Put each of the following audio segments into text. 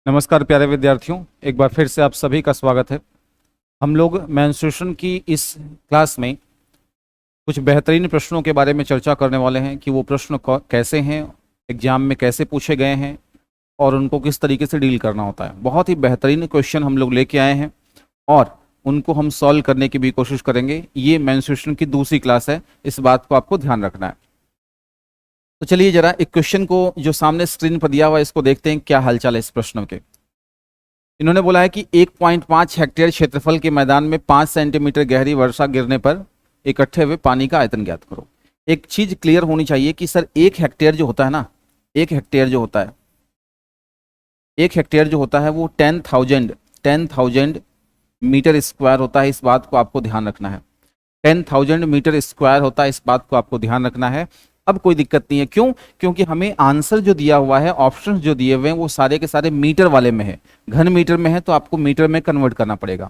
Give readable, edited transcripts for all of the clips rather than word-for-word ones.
नमस्कार प्यारे विद्यार्थियों, एक बार फिर से आप सभी का स्वागत है। हम लोग मेंस्ट्रुएशन की इस क्लास में कुछ बेहतरीन प्रश्नों के बारे में चर्चा करने वाले हैं कि वो प्रश्न कैसे हैं, एग्जाम में कैसे पूछे गए हैं और उनको किस तरीके से डील करना होता है। बहुत ही बेहतरीन क्वेश्चन हम लोग लेके आए हैं और उनको हम सॉल्व करने की भी कोशिश करेंगे। ये मेंस्ट्रुएशन की दूसरी क्लास है, इस बात को आपको ध्यान रखना है। तो चलिए जरा एक क्वेश्चन को जो सामने स्क्रीन पर दिया हुआ है इसको देखते हैं क्या हालचाल है इस प्रश्न के। इन्होंने बोला है कि 1.5 हेक्टेयर क्षेत्रफल के मैदान में 5 सेंटीमीटर गहरी वर्षा गिरने पर इकट्ठे हुए पानी का आयतन ज्ञात करो। एक चीज क्लियर होनी चाहिए कि सर 1 हेक्टेयर जो होता है ना, 1 हेक्टेयर जो होता है, 1 हेक्टेयर जो होता है वो 10,000 मीटर स्क्वायर होता है। इस बात को आपको ध्यान रखना है। 10,000 मीटर स्क्वायर होता है, इस बात को आपको ध्यान रखना है। अब कोई दिक्कत नहीं है, क्यों? क्योंकि हमें आंसर जो दिया हुआ है, ऑप्शंस जो दिए हुए हैं वो सारे के सारे मीटर वाले में है, घन मीटर में है, तो आपको मीटर में कन्वर्ट करना पड़ेगा।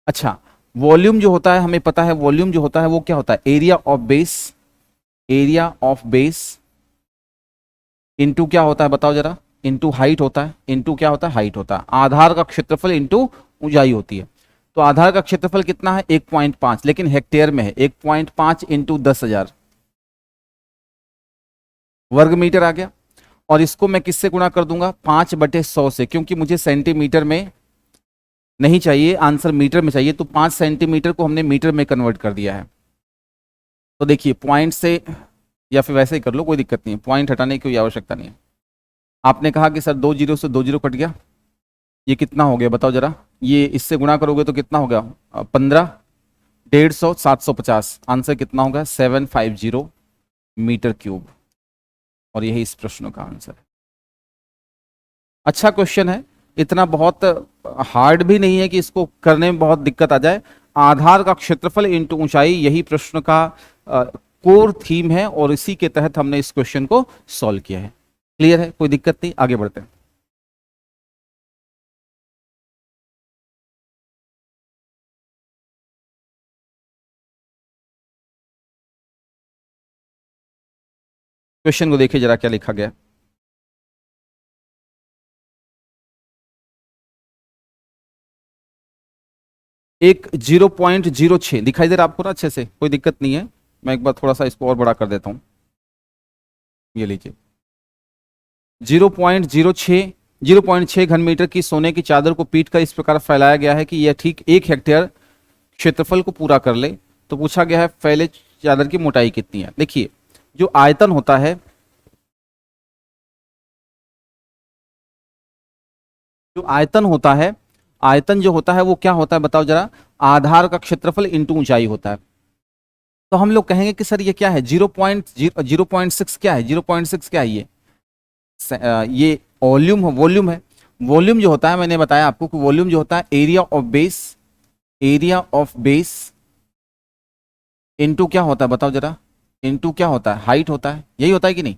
अच्छा, वॉल्यूम जो होता है हमें पता है, वॉल्यूम जो होता है वो क्या होता है? Area of base, area of base into क्या होता है बताओ जरा? इंटू हाइट होता है। इंटू क्या होता है? हाइट होता है। आधार का क्षेत्रफल इंटू ऊंचाई होती है। तो आधार का क्षेत्रफल कितना है? 1.5, लेकिन हेक्टेयर में है। 1.5 इंटू 10,000 वर्ग मीटर आ गया। और इसको मैं किससे गुणा कर दूंगा? 5/100 से, क्योंकि मुझे सेंटीमीटर में नहीं चाहिए, आंसर मीटर में चाहिए। तो 5 सेंटीमीटर को हमने मीटर में कन्वर्ट कर दिया है। तो देखिए पॉइंट से, या फिर वैसे ही कर लो, कोई दिक्कत नहीं है, पॉइंट हटाने की कोई आवश्यकता नहीं है। आपने कहा कि सर 2 जीरो से 2 जीरो कट गया, ये कितना हो गया बताओ जरा? ये इससे गुणा करोगे तो कितना होगा? 15, 150, 750। आंसर कितना होगा? 750 मीटर क्यूब। और यही इस प्रश्न का आंसर है। अच्छा क्वेश्चन है, इतना बहुत हार्ड भी नहीं है कि इसको करने में बहुत दिक्कत आ जाए। आधार का क्षेत्रफल इंटू ऊंचाई, यही प्रश्न का कोर थीम है और इसी के तहत हमने इस क्वेश्चन को सॉल्व किया है। क्लियर है? कोई दिक्कत नहीं, आगे बढ़ते हैं। क्वेश्चन को देखिए जरा क्या लिखा गया है। एक 0.06 दिखाई दे रहा है आपको ना अच्छे से? कोई दिक्कत नहीं है। मैं एक बार थोड़ा सा इसको और बड़ा कर देता हूं। ये लीजिए 0.06 घन मीटर की सोने की चादर को पीट कर इस प्रकार फैलाया गया है कि यह ठीक 1 हेक्टेयर क्षेत्रफल को पूरा कर ले। तो पूछा गया है फैले चादर की मोटाई कितनी है। देखिए जो आयतन होता है, जो आयतन होता है, आयतन जो होता है वो क्या होता है बताओ जरा? आधार का क्षेत्रफल इंटू ऊंचाई होता है। तो हम लोग कहेंगे कि सर ये क्या है? 0.6 क्या है? 0.6 क्या है ये? ये वॉल्यूम है, वॉल्यूम है। वॉल्यूम जो होता है, मैंने बताया आपको कि वॉल्यूम जो होता है area of base, area of base into क्या होता है बताओ जरा? इनटू क्या होता है? हाइट होता है। यही होता है कि नहीं?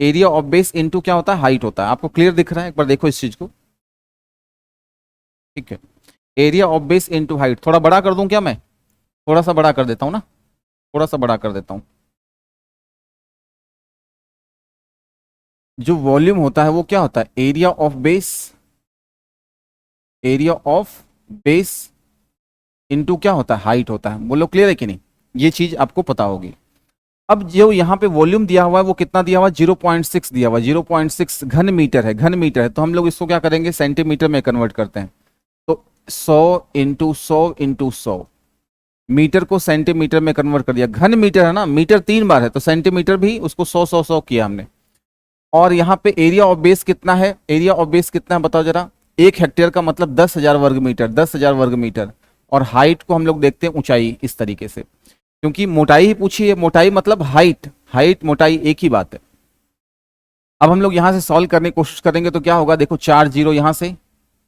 एरिया ऑफ बेस इनटू क्या होता है? हाइट होता है। आपको क्लियर दिख रहा है? एक बार देखो इस चीज को। ठीक है, area of base into height. थोड़ा बड़ा कर दूं क्या मैं? थोड़ा सा बड़ा कर देता हूं ना, थोड़ा सा बड़ा कर देता हूं। जो वॉल्यूम होता है वो क्या होता है? Area of base, area of base into क्या होता है? हाइट होता है। बोलो क्लियर है कि नहीं? ये चीज आपको पता होगी। अब जो यहाँ पे वॉल्यूम दिया हुआ है वो कितना दिया हुआ है? 0.6 दिया हुआ है। 0.6 घन मीटर है, घन मीटर है। तो हम लोग इसको क्या करेंगे? सेंटीमीटर में कन्वर्ट करते हैं। तो 100 इंटू 100 इंटू 100, मीटर को सेंटीमीटर में कन्वर्ट कर दिया। घन मीटर है ना, मीटर 3 बार है, तो सेंटीमीटर भी उसको 100 किया हमने। और यहाँ पे एरिया ऑफ बेस कितना है? एरिया ऑफ बेस कितना है बताओ जरा? 1 हेक्टेयर का मतलब 10,000 वर्ग मीटर, 10,000 वर्ग मीटर। और हाइट को हम लोग देखते हैं ऊंचाई इस तरीके से, क्योंकि मोटाई ही पूछी है। मोटाई मतलब हाइट, हाइट मोटाई एक ही बात है। अब हम लोग यहां से सॉल्व करने की कोशिश करेंगे तो क्या होगा? देखो 4 जीरो यहां से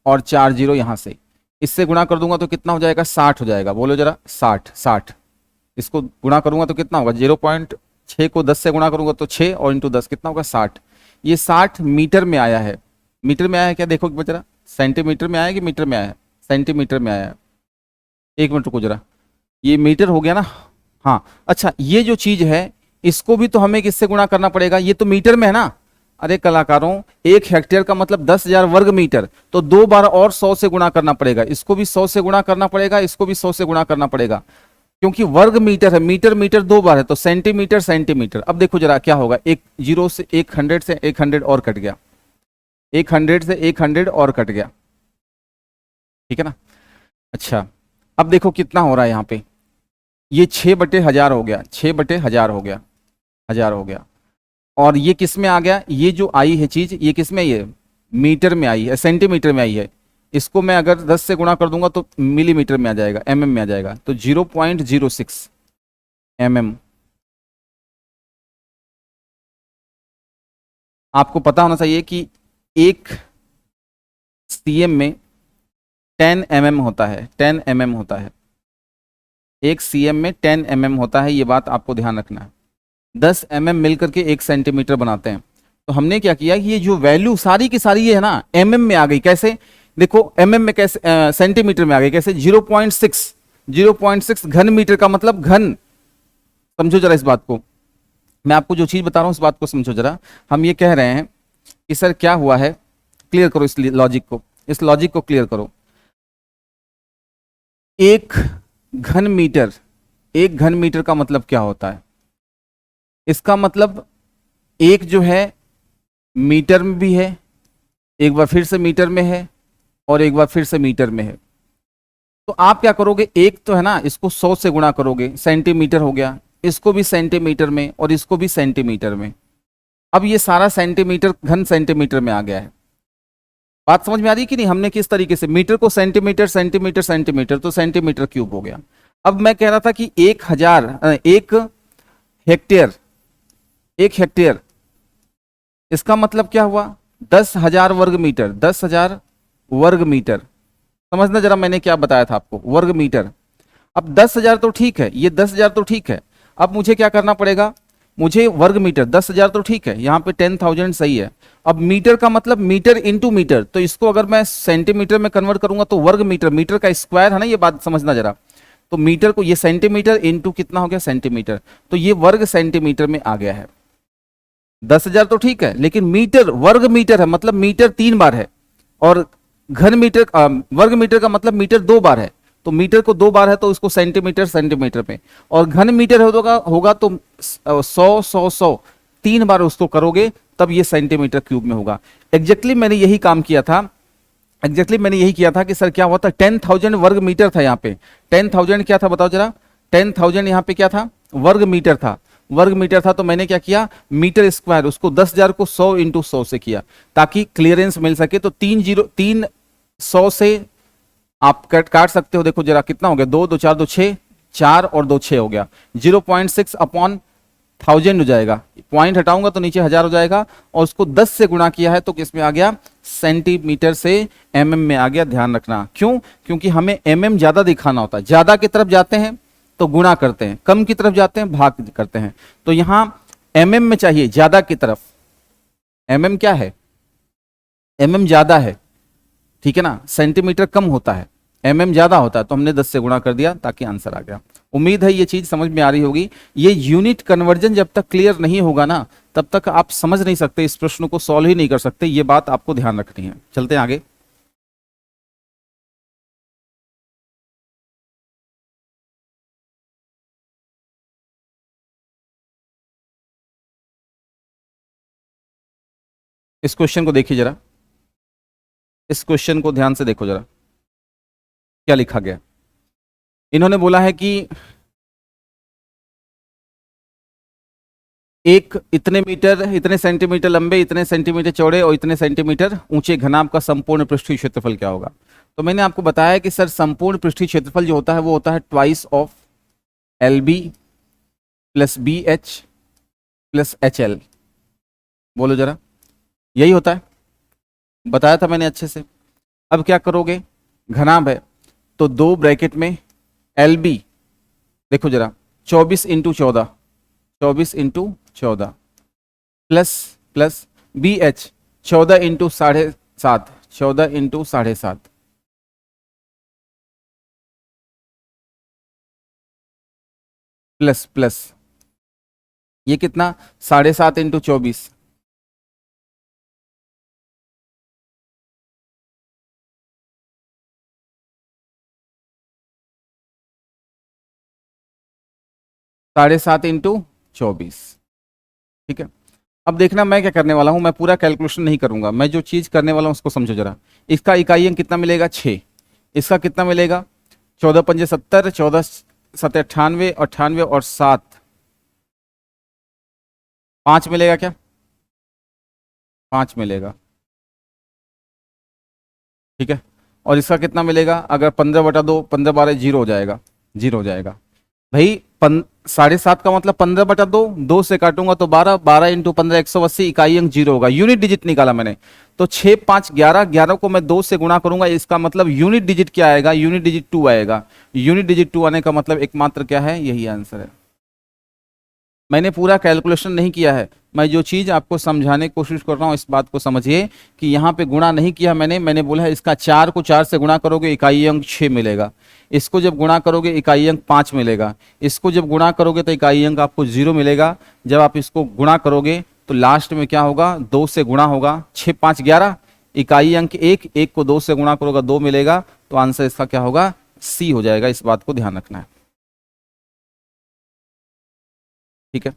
और 4 जीरो यहां से, इससे गुणा कर दूंगा तो कितना हो जाएगा? 60 हो जाएगा। बोलो जरा 60, 60। इसको गुणा करूंगा तो कितना होगा? 0.6 को 10 से गुणा करूंगा तो 6 और इंटू 10 कितना होगा? 60। ये 60 मीटर में आया है। मीटर में आया है क्या? देखो जरा, सेंटीमीटर में आया कि मीटर में आया है? सेंटीमीटर में आया है। एक मिनट रुको जरा, ये मीटर हो गया ना? हाँ। अच्छा, ये जो चीज है इसको भी तो हमें किससे गुणा करना पड़ेगा? ये तो मीटर में है ना। अरे कलाकारों, 1 हेक्टेयर का मतलब 10,000 वर्ग मीटर, तो 2 बार और 100 से गुणा करना पड़ेगा, इसको भी 100 से गुणा करना पड़ेगा, इसको भी 100 से गुणा करना पड़ेगा, क्योंकि वर्ग मीटर है, मीटर मीटर 2 बार है, तो सेंटीमीटर सेंटीमीटर। अब देखो जरा क्या होगा, एक जीरो से 100 से 100 और कट गया, 100 से 100 और कट गया, ठीक है ना। अच्छा, अब देखो कितना हो रहा है यहाँ पे, ये 6/1000 हो गया, 6/1000 हो गया, 1000 हो गया। और ये किस में आ गया, ये जो आई है चीज, ये किस में आई है, मीटर में आई है, सेंटीमीटर में आई है। इसको मैं अगर 10 से गुणा कर दूंगा तो मिलीमीटर में आ जाएगा, एमएम में आ जाएगा, तो 0.06 एमएम। आपको पता होना चाहिए कि एक सीएम में 10 mm होता है, 10 mm होता है, एक सीएम में 10 mm होता है, ये बात आपको ध्यान रखना है। 10 mm मिलकर के 1 सेंटीमीटर बनाते हैं। तो हमने क्या किया कि ये जो वैल्यू सारी की सारी ये है ना, एमएम में आ गई। कैसे, देखो एमएम में कैसे, सेंटीमीटर में आ गई कैसे, 0.6, 0.6 घन मीटर का मतलब घन। समझो जरा इस बात को, मैं आपको जो चीज बता रहा हूं इस बात को समझो जरा। हम ये कह रहे हैं कि सर क्या हुआ है, क्लियर करो इस लॉजिक को, इस लॉजिक को क्लियर करो। एक घन मीटर, एक घन मीटर का मतलब क्या होता है, इसका मतलब एक जो है मीटर में भी है, एक बार फिर से मीटर में है, और एक बार फिर से मीटर में है। तो आप क्या करोगे, एक तो है ना, इसको 100 से गुणा करोगे, सेंटीमीटर हो गया, इसको भी सेंटीमीटर में और इसको भी सेंटीमीटर में। अब ये सारा सेंटीमीटर घन सेंटीमीटर में आ गया है। बात समझ में आ रही है कि नहीं, हमने किस तरीके से मीटर को सेंटीमीटर सेंटीमीटर सेंटीमीटर, तो सेंटीमीटर क्यूब हो गया। अब मैं कह रहा था कि 1 हेक्टेयर, 1 हेक्टेयर इसका मतलब क्या हुआ, 10,000 वर्ग मीटर, 10,000 वर्ग मीटर। समझना जरा मैंने क्या बताया था आपको, वर्ग मीटर। अब 10,000 तो ठीक है, ये 10,000 तो ठीक है। अब मुझे क्या करना पड़ेगा, मुझे वर्ग मीटर, 10,000 तो ठीक है, यहाँ पे 10,000 सही है। अब मीटर का मतलब मीटर इंटू मीटर, तो इसको अगर मैं सेंटीमीटर में कन्वर्ट करूंगा तो वर्ग मीटर, मीटर का स्क्वायर है ना, ये बात समझना जरा। तो मीटर को ये सेंटीमीटर इंटू कितना हो गया, सेंटीमीटर, तो ये वर्ग सेंटीमीटर में आ गया है। 10,000 तो ठीक है, लेकिन मीटर वर्ग मीटर है, मतलब मीटर 3 बार है, और घन मीटर वर्ग मीटर का मतलब मीटर 2 बार है। तो मीटर को 2 बार है तो उसको सेंटीमीटर सेंटीमीटर में, और घन मीटर होगा तो 100 3 बार उसको करोगे तब ये सेंटीमीटर क्यूब में होगा। एग्जैक्टली मैंने यही काम किया था, एग्जैक्टली मैंने यही किया था कि सर क्या हुआ था, 10,000 वर्ग मीटर था यहाँ पे, 10,000 क्या था बताओ जरा, 10,000 यहाँ पे क्या था, वर्ग मीटर था, वर्ग मीटर था। तो मैंने क्या किया, मीटर स्क्वायर, उसको 10,000 को 100 इंटू 100 से किया ताकि क्लियरेंस मिल सके। तो 3 100 से आप काट सकते हो, देखो जरा कितना हो गया, 2 2 4 2 6, 4 और 2 6 हो गया, 0.6 अपॉन 1000 हो जाएगा, पॉइंट हटाऊंगा तो नीचे 1000 हो जाएगा, और उसको 10 से गुणा किया है तो किस में आ गया, सेंटीमीटर से एमएम में आ गया। ध्यान रखना, क्यों, क्योंकि हमें एमएम ज्यादा दिखाना होता है, ज्यादा की तरफ जाते हैं तो गुणा करते हैं, कम की तरफ जाते हैं भाग करते हैं। तो यहां एमएम में चाहिए ज्यादा की तरफ, एमएम क्या है, एमएम ज्यादा है, ठीक है ना, सेंटीमीटर कम होता है, एमएम ज्यादा होता है, तो हमने 10 से गुणा कर दिया ताकि आंसर आ गया। उम्मीद है ये चीज समझ में आ रही होगी। ये यूनिट कन्वर्जन जब तक क्लियर नहीं होगा ना, तब तक आप समझ नहीं सकते, इस प्रश्न को सॉल्व ही नहीं कर सकते, ये बात आपको ध्यान रखनी है। चलते हैं आगे। इस क्वेश्चन को देखिए जरा, इस क्वेश्चन को ध्यान से देखो जरा, क्या लिखा गया। इन्होंने बोला है कि एक इतने मीटर, इतने सेंटीमीटर लंबे, इतने सेंटीमीटर चौड़े और इतने सेंटीमीटर ऊंचे घनाभ का संपूर्ण पृष्ठीय क्षेत्रफल क्या होगा। तो मैंने आपको बताया कि सर संपूर्ण पृष्ठीय क्षेत्रफल जो होता है वो होता है twice of L B plus B H plus H L. बोलो जरा, यही होता है, बताया था मैंने अच्छे से। अब क्या करोगे, घनाभ है तो 2 ब्रैकेट में एल बी, देखो जरा 24 into 14, 24 into 14 plus plus B H 14 into 7.5, 14 into 7.5 plus plus ये कितना, 7.5 इंटू 24, 7.5 इंटू 24। ठीक है, अब देखना मैं क्या करने वाला हूं, मैं पूरा कैलकुलेशन नहीं करूंगा, मैं जो चीज करने वाला हूं उसको समझो जरा। इसका इकाई अंक कितना मिलेगा, 6। इसका कितना मिलेगा, 14 पंजे 70, 14 सत्ते 98, 98 और 7 5 मिलेगा क्या, 5 मिलेगा। ठीक है, और इसका कितना मिलेगा, अगर 15/2, 15 12 जीरो हो जाएगा, जीरो हो जाएगा। भाई 7.5 का मतलब 15/2, 2 से काटूंगा तो 12, 12 इंटू 15 180, इकाई अंक जीरो होगा, यूनिट डिजिट निकाला मैंने। तो 6 5 11, 11 को मैं 2 से गुणा करूंगा, इसका मतलब यूनिट डिजिट क्या आएगा, यूनिट डिजिट 2 आएगा। यूनिट डिजिट 2 आने का मतलब एकमात्र क्या है, यही आंसर है। मैंने पूरा कैलकुलेशन नहीं किया है, मैं जो चीज़ आपको समझाने की कोशिश कर रहा हूँ इस बात को समझिए कि यहाँ पे गुणा नहीं किया मैंने बोला है इसका 4 को 4 से गुणा करोगे इकाई अंक 6 मिलेगा, इसको जब गुणा करोगे इकाई अंक 5 मिलेगा, इसको जब गुणा करोगे तो इकाई अंक आपको 0 मिलेगा। जब आप इसको गुणा करोगे तो लास्ट में क्या होगा, 2 से गुणा होगा, 6 5 11, इकाई अंक 1, 1 को 2 से गुणा करोगे 2 मिलेगा, तो आंसर इसका क्या होगा, सी हो जाएगा। इस बात को ध्यान रखना है। ठीक है,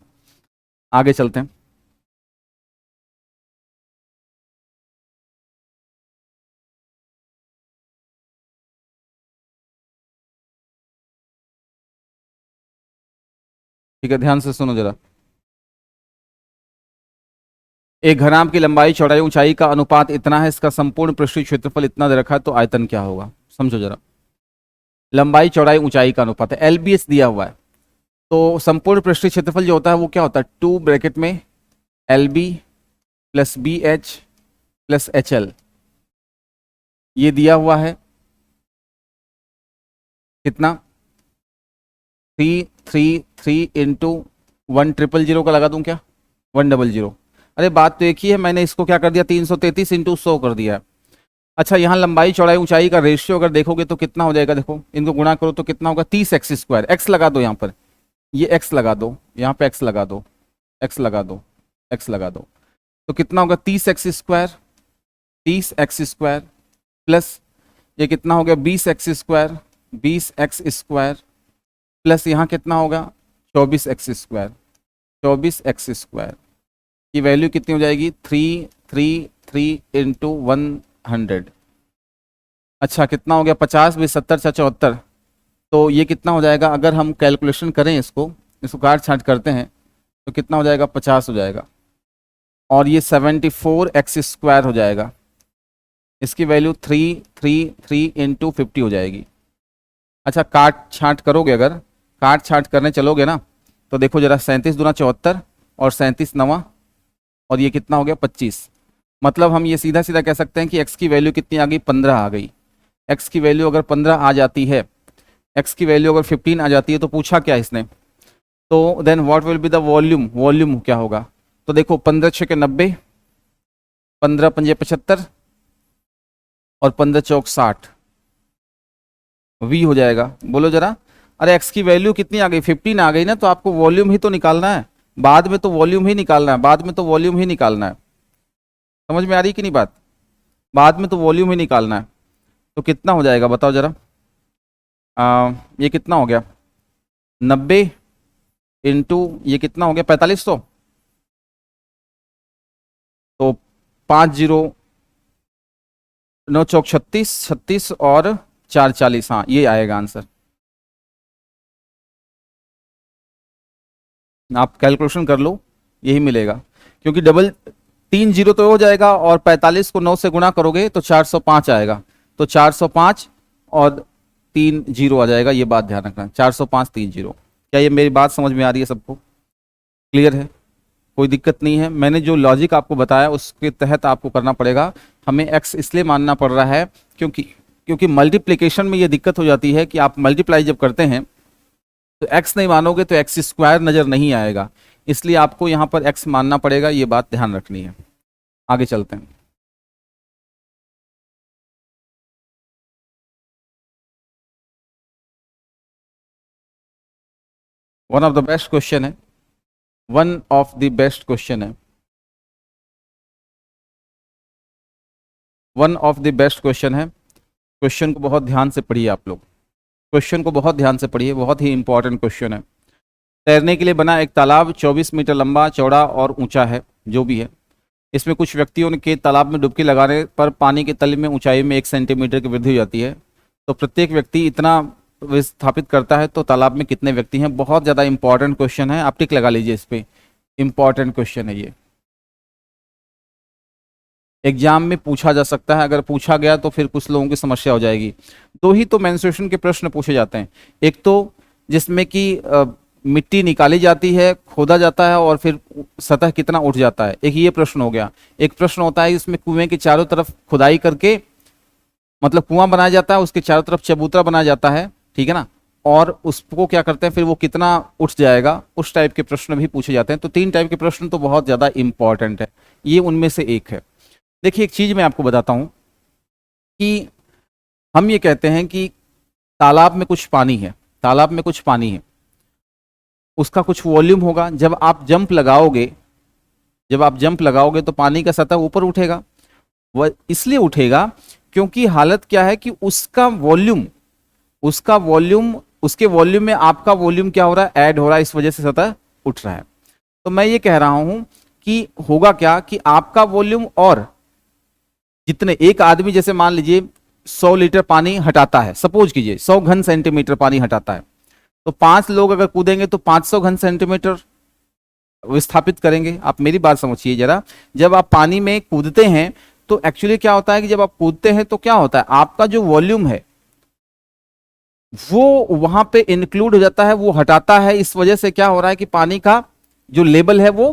आगे चलते हैं। ठीक है, ध्यान से सुनो जरा। एक घनाभ की लंबाई चौड़ाई ऊंचाई का अनुपात इतना है, इसका संपूर्ण पृष्ठीय क्षेत्रफल इतना दे रखा है, तो आयतन क्या होगा, समझो जरा। लंबाई चौड़ाई ऊंचाई का अनुपात है, एलबीएस दिया हुआ है। तो संपूर्ण पृष्ठीय क्षेत्रफल जो होता है वो क्या होता है, 2 ब्रैकेट में L B plus B H plus H L, ये दिया हुआ है कितना, 333 इंटू 1,000 का लगा दूं क्या, 100। अरे बात तो एक ही है, मैंने इसको क्या कर दिया, 333 इंटू 100 कर दिया। अच्छा, यहाँ लंबाई चौड़ाई ऊंचाई का रेशियो अगर देखोगे तो कितना हो जाएगा, देखो इनको गुणा करो तो कितना होगा, 30x²। एक्स लगा दो यहाँ पर, ये एक्स लगा दो, यहाँ पे एक्स लगा दो, एक्स लगा दो, एक्स लगा दो, तो कितना होगा 30x², 30x² प्लस ये कितना हो गया 20x², 20x² प्लस यहाँ कितना होगा 24x², 24x² की वैल्यू कितनी हो जाएगी, 333 इंटू 100। अच्छा, कितना हो गया, 50 20 70 74, तो ये कितना हो जाएगा, अगर हम कैलकुलेशन करें इसको काट छांट करते हैं तो कितना हो जाएगा, 50 हो जाएगा, और ये 74x² हो जाएगा, इसकी वैल्यू 333 इंटू 50 हो जाएगी। अच्छा, काट छांट करोगे, अगर काट छांट करने चलोगे ना तो देखो जरा, 37 दूना 74 और 37 नवा, और ये कितना हो गया 25। मतलब हम ये सीधा सीधा कह सकते हैं कि x की वैल्यू कितनी आ गई, 15 आ गई। x की वैल्यू अगर 15 आ जाती है, x की वैल्यू अगर 15 आ जाती है, तो पूछा क्या इसने, तो then what will be the volume, volume क्या होगा, तो देखो 15 6 के 90, 15 पंजे 75 और 15 चौक 60, वी हो जाएगा। बोलो जरा, अरे x की वैल्यू कितनी आ गई, 15 आ गई ना, तो आपको वॉल्यूम ही तो निकालना है, बाद में तो वॉल्यूम ही निकालना है, बाद में तो वॉल्यूम ही निकालना है। समझ में आ रही कि नहीं बात, बाद में तो वॉल्यूम ही निकालना है। तो कितना हो जाएगा बताओ जरा, ये कितना हो गया, 90 इंटू ये कितना हो गया 4500, तो 50 9 चौक 36, 36 और 4 40, हाँ ये आएगा आंसर। आप कैलकुलेशन कर लो, यही मिलेगा, क्योंकि डबल 3 जीरो तो हो जाएगा, और 45 को 9 से गुणा करोगे तो 405 आएगा, तो 405 और 3 जीरो आ जाएगा, ये बात ध्यान रखना, 405 3 जीरो। क्या ये मेरी बात समझ में आ रही है सबको, क्लियर है, कोई दिक्कत नहीं है। मैंने जो लॉजिक आपको बताया उसके तहत आपको करना पड़ेगा। हमें x इसलिए मानना पड़ रहा है क्योंकि क्योंकि मल्टीप्लिकेशन में ये दिक्कत हो जाती है कि आप मल्टीप्लाई जब करते हैं तो x नहीं मानोगे तो x² नज़र नहीं आएगा, इसलिए आपको यहाँ पर x मानना पड़ेगा, ये बात ध्यान रखनी है। आगे चलते हैं। One of the best question है, one of the best question है, one of the best question है। क्वेश्चन को बहुत ध्यान से पढ़िए आप लोग, क्वेश्चन को बहुत ध्यान से पढ़िए, बहुत ही इंपॉर्टेंट क्वेश्चन है। तैरने के लिए बना एक तालाब 24 मीटर लंबा, चौड़ा और ऊंचा है, जो भी है। इसमें कुछ व्यक्तियों के तालाब में डुबकी लगाने पर पानी के तल में ऊंचाई में 1 सेंटीमीटर की वृद्धि हो जाती है। तो प्रत्येक व्यक्ति इतना विस्थापित करता है, तो तालाब में कितने व्यक्ति हैं? बहुत ज़्यादा इंपॉर्टेंट क्वेश्चन है, आप टिक लगा लीजिए इस पे, इंपॉर्टेंट क्वेश्चन है ये। एग्जाम में पूछा जा सकता है, अगर पूछा गया तो फिर कुछ लोगों की समस्या हो जाएगी। दो ही तो मेंस्ट्रुएशन के प्रश्न पूछे जाते हैं, एक तो जिसमें कि मिट्टी निकाली जाती है, खोदा जाता है और फिर सतह कितना उठ जाता है, एक ये प्रश्न हो गया। एक प्रश्न होता है इसमें कुएं के चारों तरफ खुदाई करके, मतलब कुआं बनाया जाता है, उसके चारों तरफ चबूतरा बनाया जाता है, ठीक है ना, और उसको क्या करते हैं फिर वो कितना उठ जाएगा, उस टाइप के प्रश्न भी पूछे जाते हैं। तो 3 टाइप के प्रश्न तो बहुत ज़्यादा इंपॉर्टेंट है, ये उनमें से एक है। देखिए एक चीज़ मैं आपको बताता हूँ कि हम ये कहते हैं कि तालाब में कुछ पानी है, तालाब में कुछ पानी है, उसका कुछ वॉल्यूम होगा। जब आप जंप लगाओगे, जब आप जंप लगाओगे तो पानी का सतह ऊपर उठेगा। वह इसलिए उठेगा क्योंकि हालत क्या है कि उसका वॉल्यूम, उसका वॉल्यूम, उसके वॉल्यूम में आपका वॉल्यूम क्या हो रहा है, ऐड हो रहा है, इस वजह से सतह उठ रहा है। तो मैं ये कह रहा हूं कि होगा क्या कि आपका वॉल्यूम और जितने, एक आदमी जैसे मान लीजिए 100 लीटर पानी हटाता है, सपोज कीजिए 100 घन सेंटीमीटर पानी हटाता है, तो 5 लोग अगर कूदेंगे तो 500 घन सेंटीमीटर विस्थापित करेंगे। आप मेरी बात समझिए जरा, जब आप पानी में कूदते हैं तो एक्चुअली क्या होता है कि जब आप कूदते हैं तो क्या होता है, आपका जो वॉल्यूम है वो वहां पे इंक्लूड हो जाता है, वो हटाता है। इस वजह से क्या हो रहा है कि पानी का जो लेवल है वो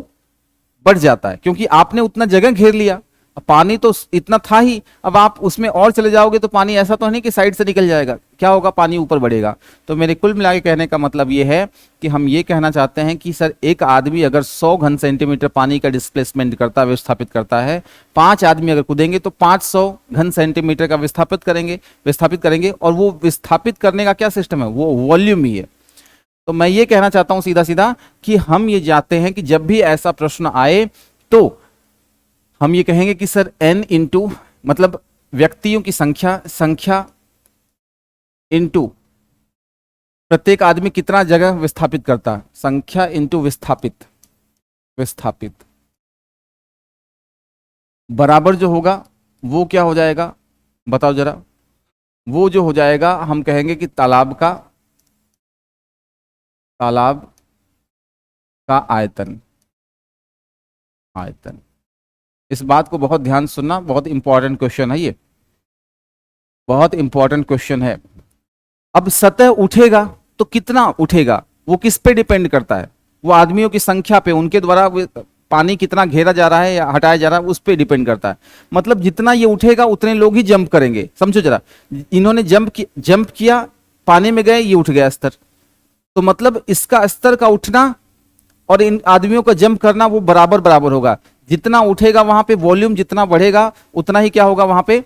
बढ़ जाता है, क्योंकि आपने उतना जगह घेर लिया। अब पानी तो इतना था ही, अब आप उसमें और चले जाओगे तो पानी ऐसा तो नहीं कि साइड से निकल जाएगा, क्या होगा, पानी ऊपर बढ़ेगा। तो मेरे कुल मिला के कहने का मतलब ये है कि हम ये कहना चाहते हैं कि सर एक आदमी अगर 100 घन सेंटीमीटर पानी का डिस्प्लेसमेंट करता है, विस्थापित करता है, 5 आदमी अगर कूदेंगे तो 500 घन सेंटीमीटर का विस्थापित करेंगे। और वो विस्थापित करने का क्या सिस्टम है, वो वॉल्यूम ही है। तो मैं ये कहना चाहता हूं सीधा सीधा कि हम ये जानते हैं कि जब भी ऐसा प्रश्न आए तो हम ये कहेंगे कि सर n इंटू, मतलब व्यक्तियों की संख्या इंटू प्रत्येक आदमी कितना जगह विस्थापित करता है, संख्या इंटू विस्थापित बराबर जो होगा वो क्या हो जाएगा, बताओ जरा। वो जो हो जाएगा हम कहेंगे कि तालाब का आयतन। इस बात को बहुत ध्यान सुनना, बहुत इंपॉर्टेंट क्वेश्चन है ये, बहुत इंपॉर्टेंट क्वेश्चन है। अब सतह उठेगा तो कितना उठेगा, वो किस पे डिपेंड करता है, वो आदमियों की संख्या पे, उनके द्वारा पानी कितना घेरा जा रहा है या हटाया जा रहा है उस पे डिपेंड करता है। मतलब जितना ये उठेगा उतने लोग ही जंप करेंगे, समझो जरा। इन्होंने जंप किया, पानी में गए, ये उठ गया स्तर, तो मतलब इसका स्तर का उठना और इन आदमियों का जंप करना वो बराबर बराबर होगा। जितना उठेगा वहां पे वॉल्यूम जितना बढ़ेगा उतना ही क्या होगा वहां पे,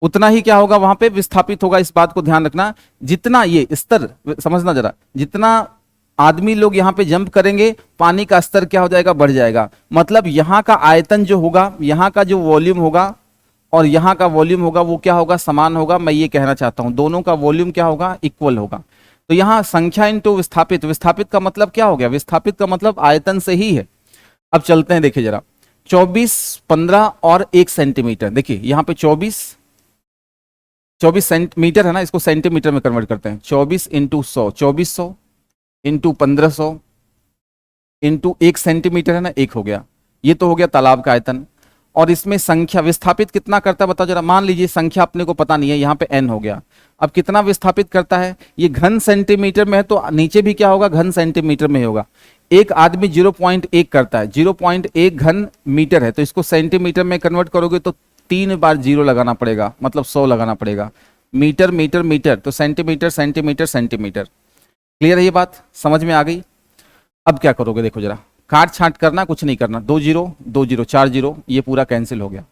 उतना ही क्या होगा वहां पे विस्थापित होगा। इस बात को ध्यान रखना, जितना ये स्तर समझना जरा, जितना आदमी लोग यहां पे जंप करेंगे पानी का स्तर क्या हो जाएगा, बढ़ जाएगा। मतलब यहां का आयतन जो होगा, यहां का जो वॉल्यूम होगा और यहां का वॉल्यूम होगा वो क्या होगा, समान होगा। मैं ये कहना चाहता हूं दोनों का वॉल्यूम क्या होगा, इक्वल होगा। तो यहां संख्या इंटू विस्थापित, विस्थापित का मतलब क्या हो गया, विस्थापित का मतलब आयतन से ही है। अब चलते हैं, देखिए जरा, 24, 15 और 1 सेंटीमीटर। देखिए यहाँ पे 24 सेंटीमीटर है ना, इसको सेंटीमीटर में कन्वर्ट करते हैं। 24 इंटू 100, 2400 इंटू 1500 इंटू 1 सेंटीमीटर है ना, 1 हो गया। ये तो हो गया तालाब का आयतन। और इसमें संख्या विस्थापित कितना करता है बताओ जरा। मान लीजिए संख्या अपने को पता नहीं है, यहाँ पे n हो गया। अब कितना विस्थापित करता है, ये घन सेंटीमीटर में है तो नीचे भी क्या होगा, घन सेंटीमीटर में होगा। एक आदमी 0.1 करता है, 0.1 घन मीटर है, तो इसको सेंटीमीटर में कन्वर्ट करोगे तो 3 बार 0 लगाना पड़ेगा, मतलब 100 लगाना पड़ेगा। मीटर मीटर मीटर, तो सेंटीमीटर सेंटीमीटर सेंटीमीटर। क्लियर है ये बात, समझ में आ गई। अब क्या करोगे देखो जरा, काट छांट करना, कुछ नहीं करना। 2 0 2 0 4 0, ये पूरा कैंसिल हो गया।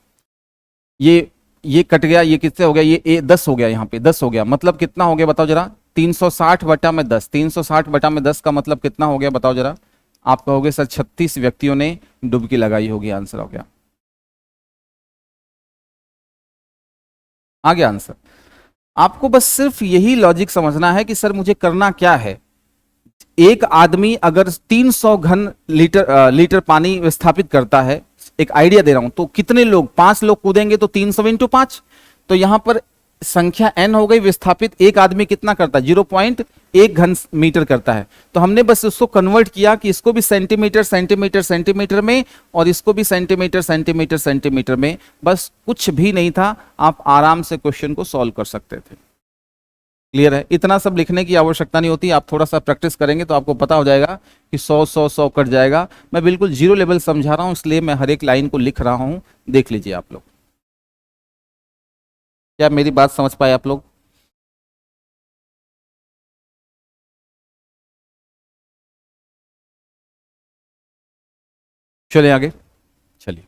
ये कट गया, ये किससे हो गया, ये 10 हो गया, यहाँ पे 10 हो गया। मतलब कितना हो गया बताओ जरा, 360 बटा में 10। 360 बटा में 10 का मतलब कितना हो गया बताओ जरा। आप कहोगे सर 36 व्यक्तियों ने डुबकी लगाई होगी, आंसर हो गया, आ गया आंसर। आपको बस सिर्फ यही लॉजिक समझना है कि सर मुझे करना क्या है। एक आदमी अगर 300 घन लीटर पानी विस्थापित करता है, एक आइडिया दे रहा हूं, तो कितने लोग, 5 लोग कूदेंगे तो 300 इंटू 5, तो यहां पर संख्या n हो गई विस्थापित। एक आदमी कितना करता है, 0.1 घन मीटर करता है। तो हमने बस उसको कन्वर्ट किया कि इसको भी सेंटीमीटर सेंटीमीटर सेंटीमीटर में और इसको भी सेंटीमीटर सेंटीमीटर सेंटीमीटर में, बस कुछ भी नहीं था, आप आराम से क्वेश्चन को सॉल्व कर सकते थे। क्लियर है? इतना सब लिखने की आवश्यकता नहीं होती, आप थोड़ा सा प्रैक्टिस करेंगे तो आपको पता हो जाएगा कि 100 कट जाएगा। मैं बिल्कुल जीरो लेवल समझा रहा हूं, इसलिए मैं हर एक लाइन को लिख रहा हूं, देख लीजिए आप लोग। क्या मेरी बात समझ पाए आप लोग? चलिए आगे, चलिए।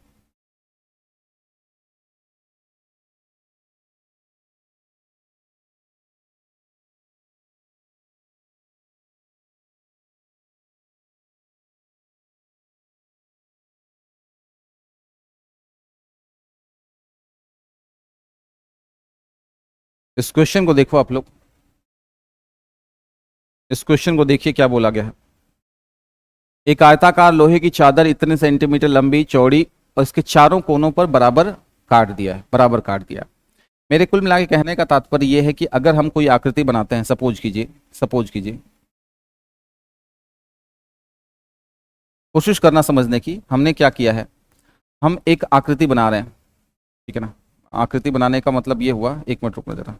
इस क्वेश्चन को देखो आप लोग, इस क्वेश्चन को देखिए क्या बोला गया है। एक आयताकार लोहे की चादर इतने सेंटीमीटर लंबी चौड़ी और इसके चारों कोनों पर बराबर काट दिया है, बराबर काट दिया। मेरे कुल मिला के कहने का तात्पर्य यह है कि अगर हम कोई आकृति बनाते हैं, सपोज कीजिए, कोशिश करना समझने की, हमने क्या किया है, हम एक आकृति बना रहे हैं, ठीक है ना। आकृति बनाने का मतलब ये हुआ, एक मिनट रुकना जरा,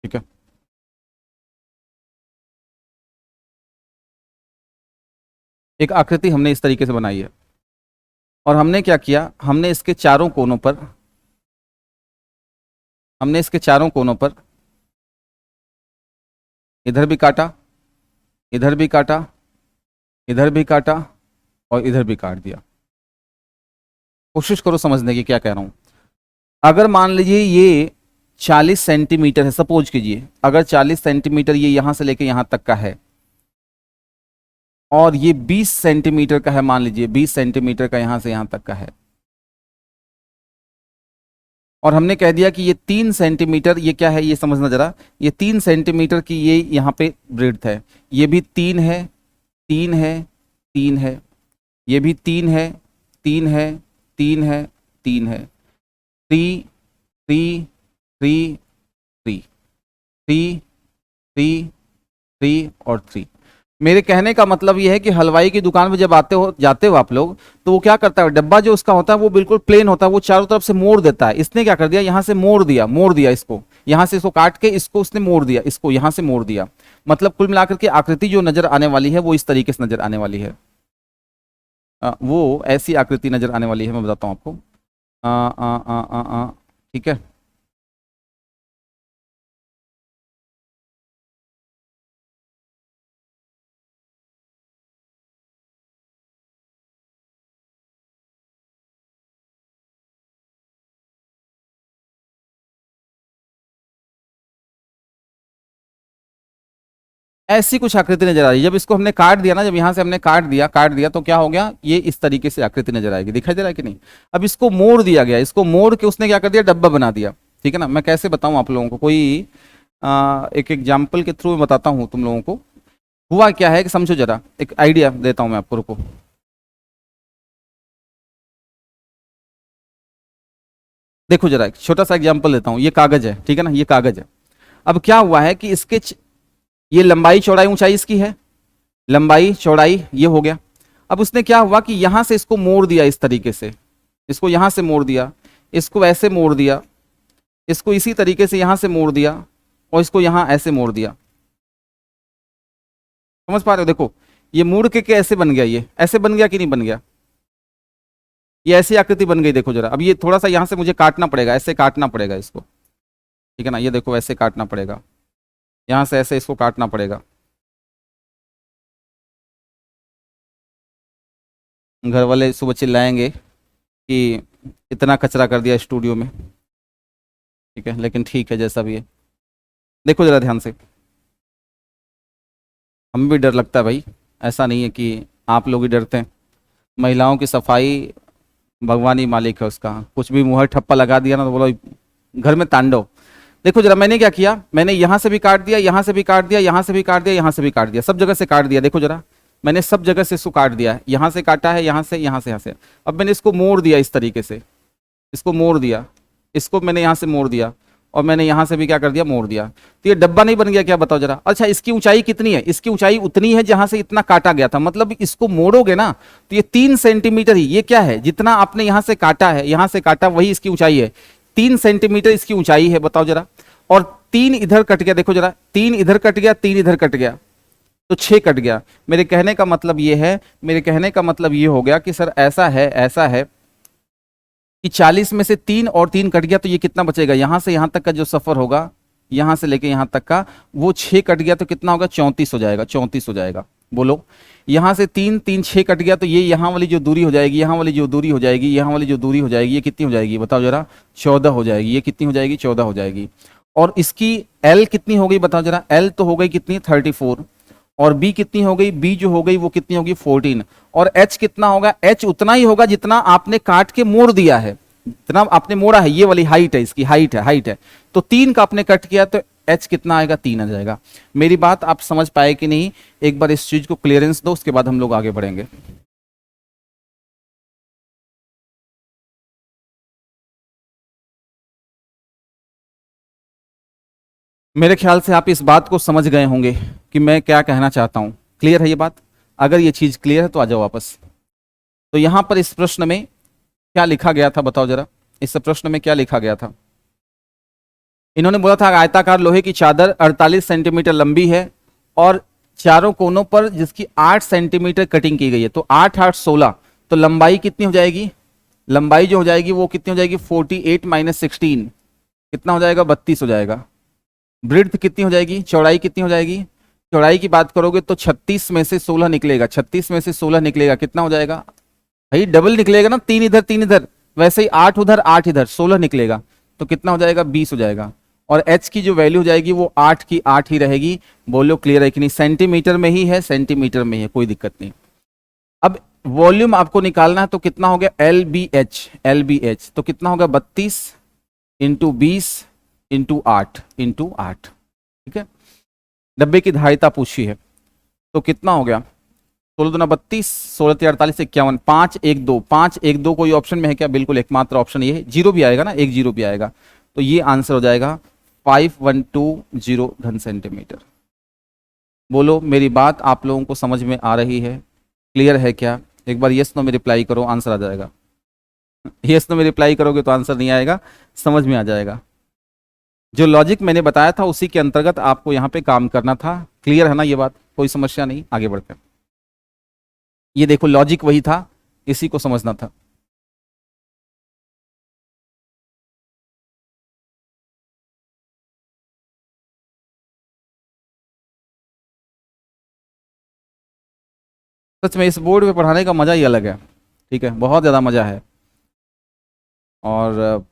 ठीक है। एक आकृति हमने इस तरीके से बनाई है और हमने क्या किया, हमने इसके चारों कोनों पर इधर भी काटा, इधर भी काटा, इधर भी काटा और इधर भी काट दिया। कोशिश करो समझने की क्या कह रहा हूं। अगर मान लीजिए ये 40 सेंटीमीटर है, सपोज कीजिए अगर 40 सेंटीमीटर ये यहां से लेके यहां तक का है और ये 20 सेंटीमीटर का है, मान लीजिए 20 सेंटीमीटर का यहां से यहां तक का है, और हमने कह दिया कि ये 3 सेंटीमीटर, ये क्या है ये समझना जरा, ये 3 सेंटीमीटर की ये यहाँ पे ब्रेड्थ है, ये भी 3 है, 3 है, 3 है, ये भी 3 है, 3 है, 3 है, 3 है, 3 3 3 3 3 3 3 और 3। मेरे कहने का मतलब यह है कि हलवाई की दुकान में जब जाते हो आप लोग, तो वो क्या करता है, डब्बा जो उसका होता है वो बिल्कुल प्लेन होता है, वो चारों तरफ से मोड़ देता है। इसने क्या कर दिया, यहां से मोड़ दिया इसको, यहां से इसको काट के इसको उसने मोड़ दिया, इसको यहां से मोड़ दिया। मतलब कुल मिलाकर के आकृति जो नजर आने वाली है वो इस तरीके से नजर आने वाली है। वो ऐसी आकृति नजर आने वाली है, मैं बताता हूं आपको। ठीक है। ऐसी कुछ आकृति नजर आ रही है। जब इसको हमने काट दिया ना, जब यहां से हमने काट दिया तो क्या हो गया, ये इस तरीके से आकृति नजर आएगी, दिखाई दे रहा है कि नहीं। अब इसको मोड़ दिया गया, इसको मोड़ के उसने क्या कर दिया, डब्बा बना दिया, ठीक है ना। मैं कैसे बताऊं आप लोगों को, कोई एक एग्जाम्पल के थ्रू बताता हूं तुम लोगों को। हुआ क्या है कि समझो जरा, एक आइडिया देता हूं मैं आपको, रुको। देखो जरा, एक छोटा सा एग्जाम्पल देता हूं। ये कागज है, ठीक है ना, ये कागज है। अब क्या हुआ है कि इसके ये लंबाई चौड़ाई ऊंचाई इसकी है, लंबाई चौड़ाई ये हो गया। अब उसने क्या हुआ कि यहां से इसको मोड़ दिया, इस तरीके से इसको यहां से मोड़ दिया, इसको ऐसे मोड़ दिया, इसको इसी तरीके से यहां से मोड़ दिया और इसको यहां ऐसे मोड़ दिया। समझ पा रहे हो? देखो ये मुड़ के ऐसे बन गया, ये ऐसे बन गया कि नहीं बन गया, ये ऐसी आकृति बन गई। देखो जरा, अब ये थोड़ा सा यहां से मुझे काटना पड़ेगा, ऐसे काटना पड़ेगा इसको, ठीक है ना। ये देखो ऐसे काटना पड़ेगा, यहां से ऐसे इसको काटना पड़ेगा। घर वाले सुबह चिल्लाएंगे कि इतना कचरा कर दिया स्टूडियो में, ठीक है, लेकिन ठीक है जैसा भी है। देखो जरा ध्यान से, हमें भी डर लगता है भाई, ऐसा नहीं है कि आप लोग ही डरते हैं। महिलाओं की सफाई भगवान ही मालिक है उसका, कुछ भी मुहर ठप्पा लगा दिया ना तो बोलो घर में तांडव। देखो जरा मैंने क्या किया, मैंने यहां से भी काट दिया, यहां से भी काट दिया, यहां से भी काट दिया, यहां से भी काट दिया, सब जगह से काट दिया। देखो जरा मैंने सब जगह से इसको काट दिया है, यहां से काटा है, यहां से, यहां से, यहां से। अब मैंने इसको मोड़ दिया इस तरीके से, इसको मोड़ दिया, इसको मैंने यहां से मोड़ दिया, और मैंने यहां से भी क्या कर दिया, मोड़ दिया। तो ये डब्बा नहीं बन गया क्या, बताओ जरा। अच्छा इसकी ऊंचाई कितनी है, इसकी ऊंचाई उतनी है जहां से इतना काटा गया था, मतलब इसको मोड़ोगे ना तो ये 3 सेंटीमीटर ही, ये क्या है, जितना आपने यहां से काटा है, यहां से काटा वही इसकी ऊंचाई है, 3 सेंटीमीटर इसकी ऊंचाई है, बताओ जरा। और 3 इधर कट गया, देखो जरा, 3 इधर कट गया, 3 इधर कट गया, तो 6 कट गया। मेरे कहने का मतलब ये है, मेरे कहने का मतलब ये हो गया कि सर ऐसा है कि 40 में से 3 और 3 कट गया, तो ये कितना बचेगा, यहां से यहां तक का जो सफर होगा, यहां से लेके यहां तक का, वो 6 कट गया तो कितना होगा, 34 हो जाएगा, 34 हो जाएगा। बोलो यहां से 3 3 6 कट गया, तो ये यहां वाली जो दूरी हो जाएगी, यहां वाली जो दूरी हो जाएगी, यहां वाली जो दूरी हो जाएगी, ये कितनी हो जाएगी बताओ जरा, 14 हो जाएगी। ये कितनी हो जाएगी, 14 हो जाएगी। और इसकी एल कितनी हो गई बताओ जरा, एल तो हो गई कितनी, 34। और बी कितनी हो गई, बी जो हो गई वो कितनी होगी, 14। और एच कितना होगा, एच उतना ही होगा जितना आपने काट के मोड़ दिया है, जितना आपने मोड़ा है, ये वाली हाइट है, इसकी हाइट है। तो 3 का आपने कट किया तो एच कितना आएगा, 3 आ जाएगा। मेरी बात आप समझ पाए कि नहीं, एक बार इस चीज को क्लियरेंस दो, उसके बाद हम लोग आगे बढ़ेंगे। मेरे ख्याल से आप इस बात को समझ गए होंगे कि मैं क्या कहना चाहता हूं। क्लियर है ये बात, अगर ये चीज क्लियर है तो आ जाओ वापस। तो यहां पर इस प्रश्न में क्या लिखा गया था बताओ जरा, इस प्रश्न में क्या लिखा गया था। इन्होंने बोला था आयताकार लोहे की चादर 48 सेंटीमीटर लंबी है और चारों कोनों पर जिसकी 8 सेंटीमीटर कटिंग की गई है, तो 8 8 16, तो लंबाई कितनी हो जाएगी, लंबाई जो हो जाएगी वो कितनी हो जाएगी, 48 माइनस 16, कितना हो जाएगा, 32 हो जाएगा। ब्रिड्थ कितनी हो जाएगी, चौड़ाई कितनी हो जाएगी, चौड़ाई की बात करोगे तो 36 में से 16 निकलेगा, 36 में से 16 निकलेगा, कितना हो जाएगा भाई, डबल निकलेगा ना, 3 इधर 3 इधर, वैसे ही 8 उधर 8 इधर, 16 निकलेगा, तो कितना हो जाएगा, 20 हो जाएगा। और h की जो वैल्यू हो जाएगी वो 8 की 8 ही रहेगी। बोलो क्लियर है कि नहीं, सेंटीमीटर में ही है, सेंटीमीटर में ही है, कोई दिक्कत नहीं। अब वॉल्यूम आपको निकालना है, तो कितना हो गया, एल बी एच, तो कितना होगा, 32 इंटू 20 इंटू 8, ठीक है। डब्बे की धारिता पूछी है, तो कितना हो गया, 16 दूना 32, 16 3 48 51, 5 1 2, 5 1 2 कोई ऑप्शन में है क्या, बिल्कुल एकमात्र ऑप्शन ये है, जीरो भी आएगा ना, एक जीरो भी आएगा, तो ये आंसर हो जाएगा 5120 घन सेंटीमीटर। बोलो मेरी बात आप लोगों को समझ में आ रही है, क्लियर है क्या, एक बार यस नो में रिप्लाई करो, आंसर आ जाएगा। यस नो में रिप्लाई करोगे तो आंसर नहीं आएगा, समझ में आ जाएगा। जो लॉजिक मैंने बताया था उसी के अंतर्गत आपको यहाँ पे काम करना था। क्लियर है ना ये बात, कोई समस्या नहीं, आगे बढ़ते हैं। ये देखो लॉजिक वही था, इसी को समझना था। सच में इस बोर्ड पे पढ़ाने का मजा ही अलग है, ठीक है, बहुत ज़्यादा मजा है। और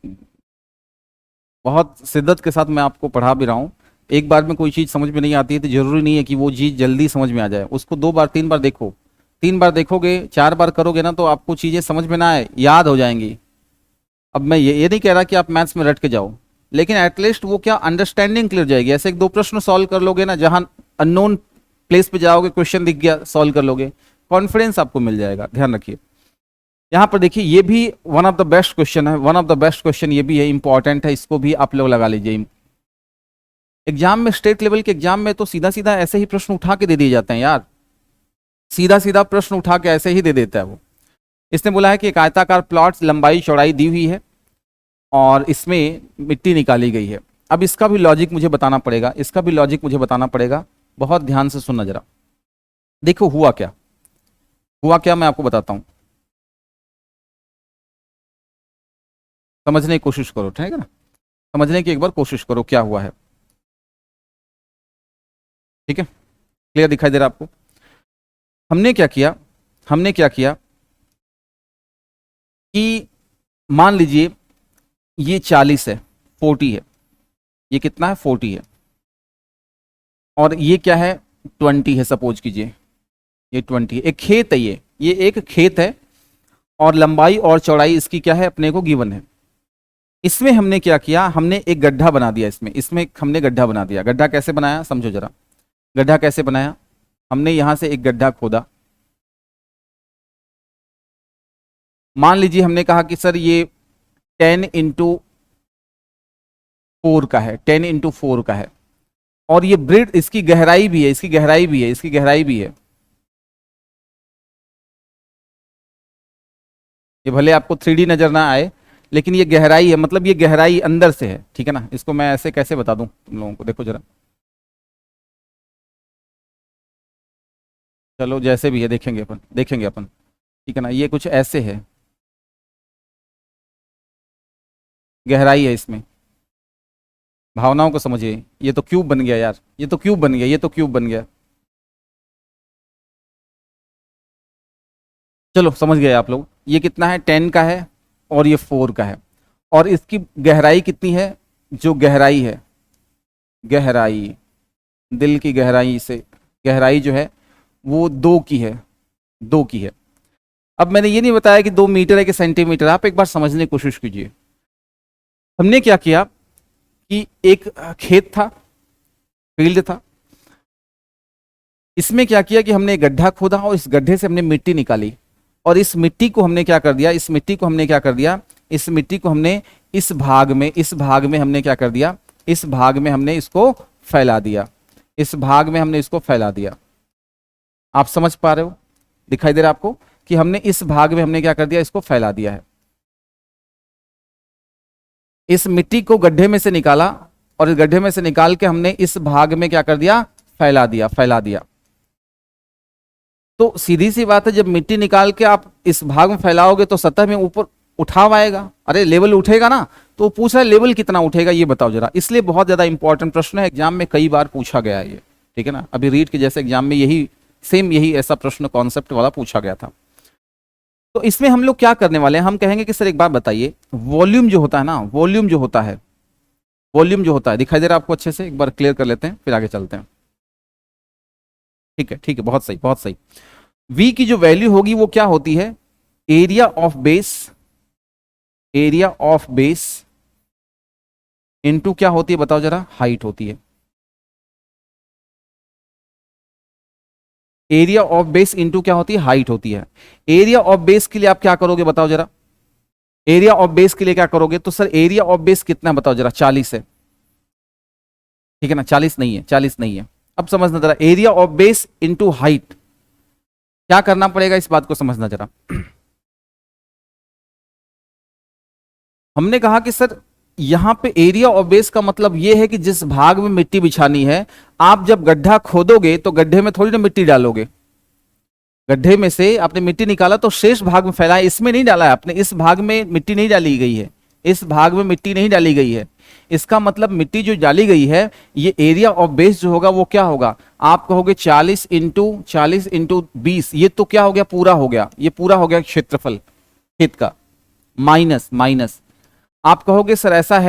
बहुत शिद्दत के साथ मैं आपको पढ़ा भी रहा हूँ। एक बार में कोई चीज़ समझ में नहीं आती है तो जरूरी नहीं है कि वो चीज़ जल्दी समझ में आ जाए, उसको 2 बार 3 बार देखो, 3 बार देखोगे 4 बार करोगे ना तो आपको चीज़ें समझ में ना आए, याद हो जाएंगी। अब मैं ये नहीं कह रहा कि आप मैथ्स में रट के जाओ, लेकिन एटलीस्ट वो क्या अंडरस्टैंडिंग क्लियर जाएगी। ऐसे 1 2 प्रश्न सॉल्व कर लोगे ना, जहां अननोन प्लेस पे जाओगे, क्वेश्चन दिख गया, सॉल्व कर लोगे, कॉन्फिडेंस आपको मिल जाएगा। ध्यान रखिए, यहाँ पर देखिए ये भी one of the best question है, one of the best question ये भी है, इंपॉर्टेंट है, इसको भी आप लोग लगा लीजिए। एग्जाम में, स्टेट लेवल के एग्जाम में तो सीधा सीधा ऐसे ही प्रश्न उठा के दे दिए जाते हैं यार, सीधा सीधा प्रश्न उठा के ऐसे ही दे देता है वो। इसने बोला है कि एक आयताकार प्लॉट लंबाई चौड़ाई दी हुई है और इसमें मिट्टी निकाली गई है। अब इसका भी लॉजिक मुझे बताना पड़ेगा, इसका भी लॉजिक मुझे बताना पड़ेगा, बहुत ध्यान से सुनना जरा। देखो हुआ क्या, हुआ क्या मैं आपको बताता हूं, समझने की कोशिश करो, ठीक है ना, समझने की एक बार कोशिश करो क्या हुआ है, ठीक है। क्लियर दिखाई दे रहा है आपको। हमने क्या किया, हमने क्या किया कि मान लीजिए ये 40 है, 40 है, ये कितना है, 40 है, और ये क्या है, 20 है, सपोज कीजिए ये 20 है। एक खेत है, ये एक खेत है और लंबाई और चौड़ाई इसकी क्या है, अपने को गिवन है। इसमें हमने क्या किया, हमने एक गड्ढा बना दिया, इसमें हमने गड्ढा बना दिया। गड्ढा कैसे बनाया समझो जरा, गड्ढा कैसे बनाया, हमने यहां से एक गड्ढा खोदा। मान लीजिए हमने कहा कि सर ये 10x4 का है, 10x4 का है, और ये ब्रेड, इसकी गहराई भी है, इसकी गहराई भी है, इसकी गहराई भी है। ये भले आपको 3D नजर ना आए, लेकिन ये गहराई है, मतलब ये गहराई अंदर से है, ठीक है ना। इसको मैं ऐसे कैसे बता दूं तुम लोगों को, देखो जरा, चलो जैसे भी है देखेंगे अपन, देखेंगे अपन, ठीक है ना। ये कुछ ऐसे है, गहराई है इसमें, भावनाओं को समझिए। ये तो क्यूब बन गया यार, ये तो क्यूब बन गया, ये तो क्यूब बन गया। चलो समझ गए आप लोग। ये कितना है, 10 का है और ये 4 का है, और इसकी गहराई कितनी है, जो गहराई है, गहराई दिल की गहराई से, गहराई जो है वो 2 की है, 2 की है। अब मैंने ये नहीं बताया कि 2 मीटर है कि सेंटीमीटर, आप एक बार समझने की कोशिश कीजिए। हमने क्या किया कि एक खेत था, फील्ड था, इसमें क्या किया कि हमने एक गड्ढा खोदा और इस गड्ढे से हमने मिट्टी निकाली, और इस मिट्टी को हमने क्या कर दिया, इस मिट्टी को हमने क्या कर दिया, इस मिट्टी को हमने इस भाग में, इस भाग में हमने क्या कर दिया, इस भाग में हमने इसको फैला दिया, इस भाग में हमने इसको फैला दिया। आप समझ पा रहे हो, दिखाई दे रहा है आपको कि हमने इस भाग में हमने क्या कर दिया, इसको फैला दिया है। इस मिट्टी को गड्ढे में से निकाला, और इस गड्ढे में से निकाल के हमने इस भाग में क्या कर दिया, फैला दिया, फैला दिया। तो सीधी सी बात है, जब मिट्टी निकाल के आप इस भाग में फैलाओगे तो सतह में ऊपर उठाव आएगा, अरे लेवल उठेगा ना। तो पूछ रहा है लेवल कितना उठेगा, ये बताओ जरा। इसलिए बहुत ज्यादा इंपॉर्टेंट प्रश्न है, एग्जाम में कई बार पूछा गया है ये, ठीक है ना। अभी रीट के जैसे एग्जाम में यही सेम, यही ऐसा प्रश्न कॉन्सेप्ट वाला पूछा गया था। तो इसमें हम लोग क्या करने वाले हैं, हम कहेंगे कि सर एक बात बताइए, वॉल्यूम जो होता है ना, वॉल्यूम जो होता है, वॉल्यूम जो होता है, दिखाई दे रहा है आपको अच्छे से, एक बार क्लियर कर लेते हैं फिर आगे चलते हैं। ठीक है, ठीक है, बहुत सही, बहुत सही। v की जो वैल्यू होगी वो क्या होती है, area of base, area of base into क्या होती है बताओ जरा, हाइट होती है। एरिया ऑफ बेस इनटू क्या होती है, हाइट होती है। एरिया ऑफ बेस के लिए आप क्या करोगे बताओ जरा, एरिया ऑफ बेस के लिए क्या करोगे, तो सर एरिया ऑफ बेस कितना बताओ जरा, 40 है, ठीक है ना। 40 नहीं है, 40 नहीं है। अब समझना जरा, area of base into height, क्या करना पड़ेगा इस बात को समझना जरा। हमने कहा कि सर यहां पे एरिया ऑफ बेस का मतलब यह है कि जिस भाग में मिट्टी बिछानी है, आप जब गड्ढा खोदोगे तो गड्ढे में थोड़ी ना मिट्टी डालोगे, गड्ढे में से आपने मिट्टी निकाला तो शेष भाग में फैलाया, इसमें नहीं डाला है आपने, इस भाग में मिट्टी नहीं डाली गई है, इस भाग में मिट्टी नहीं डाली गई है। इसका मतलब मिट्टी जो डाली गई है, ये एरिया ऑफ बेस जो होगा वो क्या होगा, आप कहोगे 40 इंटू 20, ये तो क्या हो गया, पूरा हो गया, ये पूरा हो गया क्षेत्रफल खेत का, माइनस माइनस। आप कहोगे सर ऐसा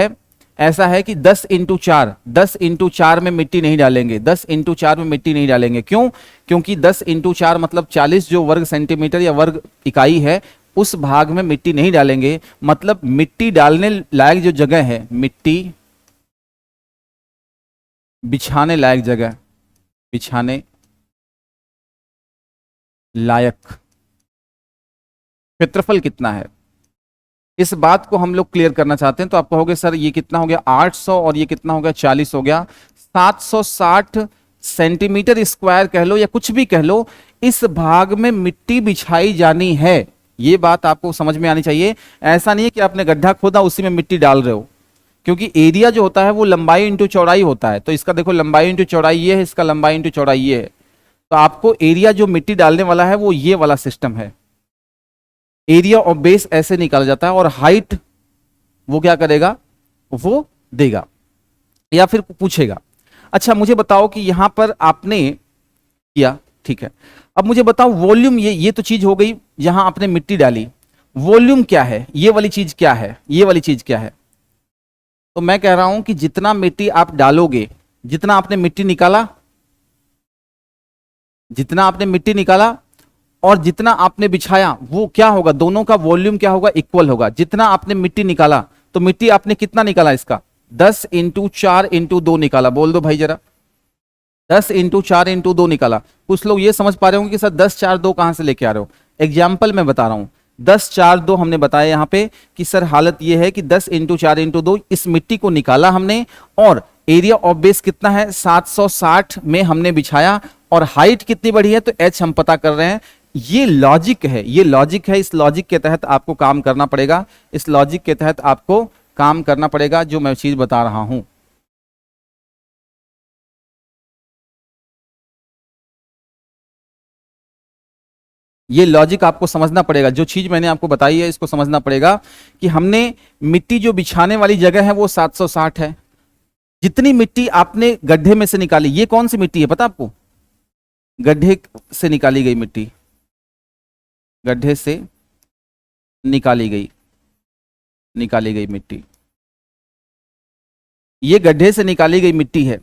है कि 10 इंटू 4, 10 इंटू 4 में मिट्टी नहीं डालेंगे, 10 इंटू 4 में मिट्टी नहीं डालेंगे, क्यों, क्योंकि 10 इंटू 4 मतलब 40 जो वर्ग सेंटीमीटर या वर्ग इकाई है, उस भाग में मिट्टी नहीं डालेंगे। मतलब मिट्टी डालने लायक जो जगह है, मिट्टी बिछाने लायक जगह, बिछाने लायक क्षेत्रफल कितना है, इस बात को हम लोग क्लियर करना चाहते हैं। तो आप कहोगे सर ये कितना हो गया 800, और ये कितना हो गया 40 हो गया, 760 सेंटीमीटर स्क्वायर कह लो या कुछ भी कह लो, इस भाग में मिट्टी बिछाई जानी है। ये बात आपको समझ में आनी चाहिए। ऐसा नहीं है कि आपने गड्ढा खोदा उसी में मिट्टी डाल रहे हो, क्योंकि एरिया जो होता है वो लंबाई इंटू चौड़ाई होता है। तो इसका देखो लंबाई इंटू चौड़ाई ये है, इसका लंबाई इंटू चौड़ाई ये है। तो आपको एरिया जो मिट्टी डालने वाला है वो ये वाला सिस्टम है, एरिया ऑफ बेस ऐसे निकाला जाता है, और हाइट वो क्या करेगा, वो देगा या फिर पूछेगा। अच्छा मुझे बताओ कि यहां पर आपने किया, ठीक है। अब मुझे बताओ वॉल्यूम, ये तो चीज हो गई जहां आपने मिट्टी डाली। वॉल्यूम क्या है, ये वाली चीज क्या है, ये वाली चीज क्या है। तो मैं कह रहा हूं कि जितना मिट्टी आप डालोगे, जितना आपने मिट्टी निकाला, जितना आपने मिट्टी निकाला, और जितना आपने बिछाया वो क्या होगा, दोनों का वॉल्यूम क्या होगा, इक्वल होगा। जितना आपने मिट्टी निकाला, तो मिट्टी आपने कितना निकाला इसका, 10 इंटू 4 इंटू 2 निकाला। बोल दो भाई जरा, 10 इंटू 4 इंटू 2 निकाला। कुछ लोग ये समझ पा रहे होंगे कि सर 10 4 2 कहां से लेके आ रहे हो। एग्जाम्पल मैं बता रहा हूं, 10 4 2 हमने बताया यहां पे कि सर हालत ये है कि 10 इंटू 4 इंटू 2 इस मिट्टी को निकाला हमने, और एरिया ऑफ बेस कितना है 760 में हमने बिछाया, और हाइट कितनी बढ़ी है तो एच हम पता कर रहे हैं। ये लॉजिक है, ये लॉजिक है। इस लॉजिक के तहत आपको काम करना पड़ेगा, इस लॉजिक के तहत आपको काम करना पड़ेगा जो मैं चीज बता रहा हूं। ये लॉजिक आपको समझना पड़ेगा, जो चीज मैंने आपको बताई है इसको समझना पड़ेगा कि हमने मिट्टी जो बिछाने वाली जगह है वो 760 है। जितनी मिट्टी आपने गड्ढे में से निकाली, ये कौन सी मिट्टी है पता आपको, गड्ढे से निकाली गई मिट्टी, गड्ढे से निकाली गई मिट्टी, ये गड्ढे से निकाली गई मिट्टी है,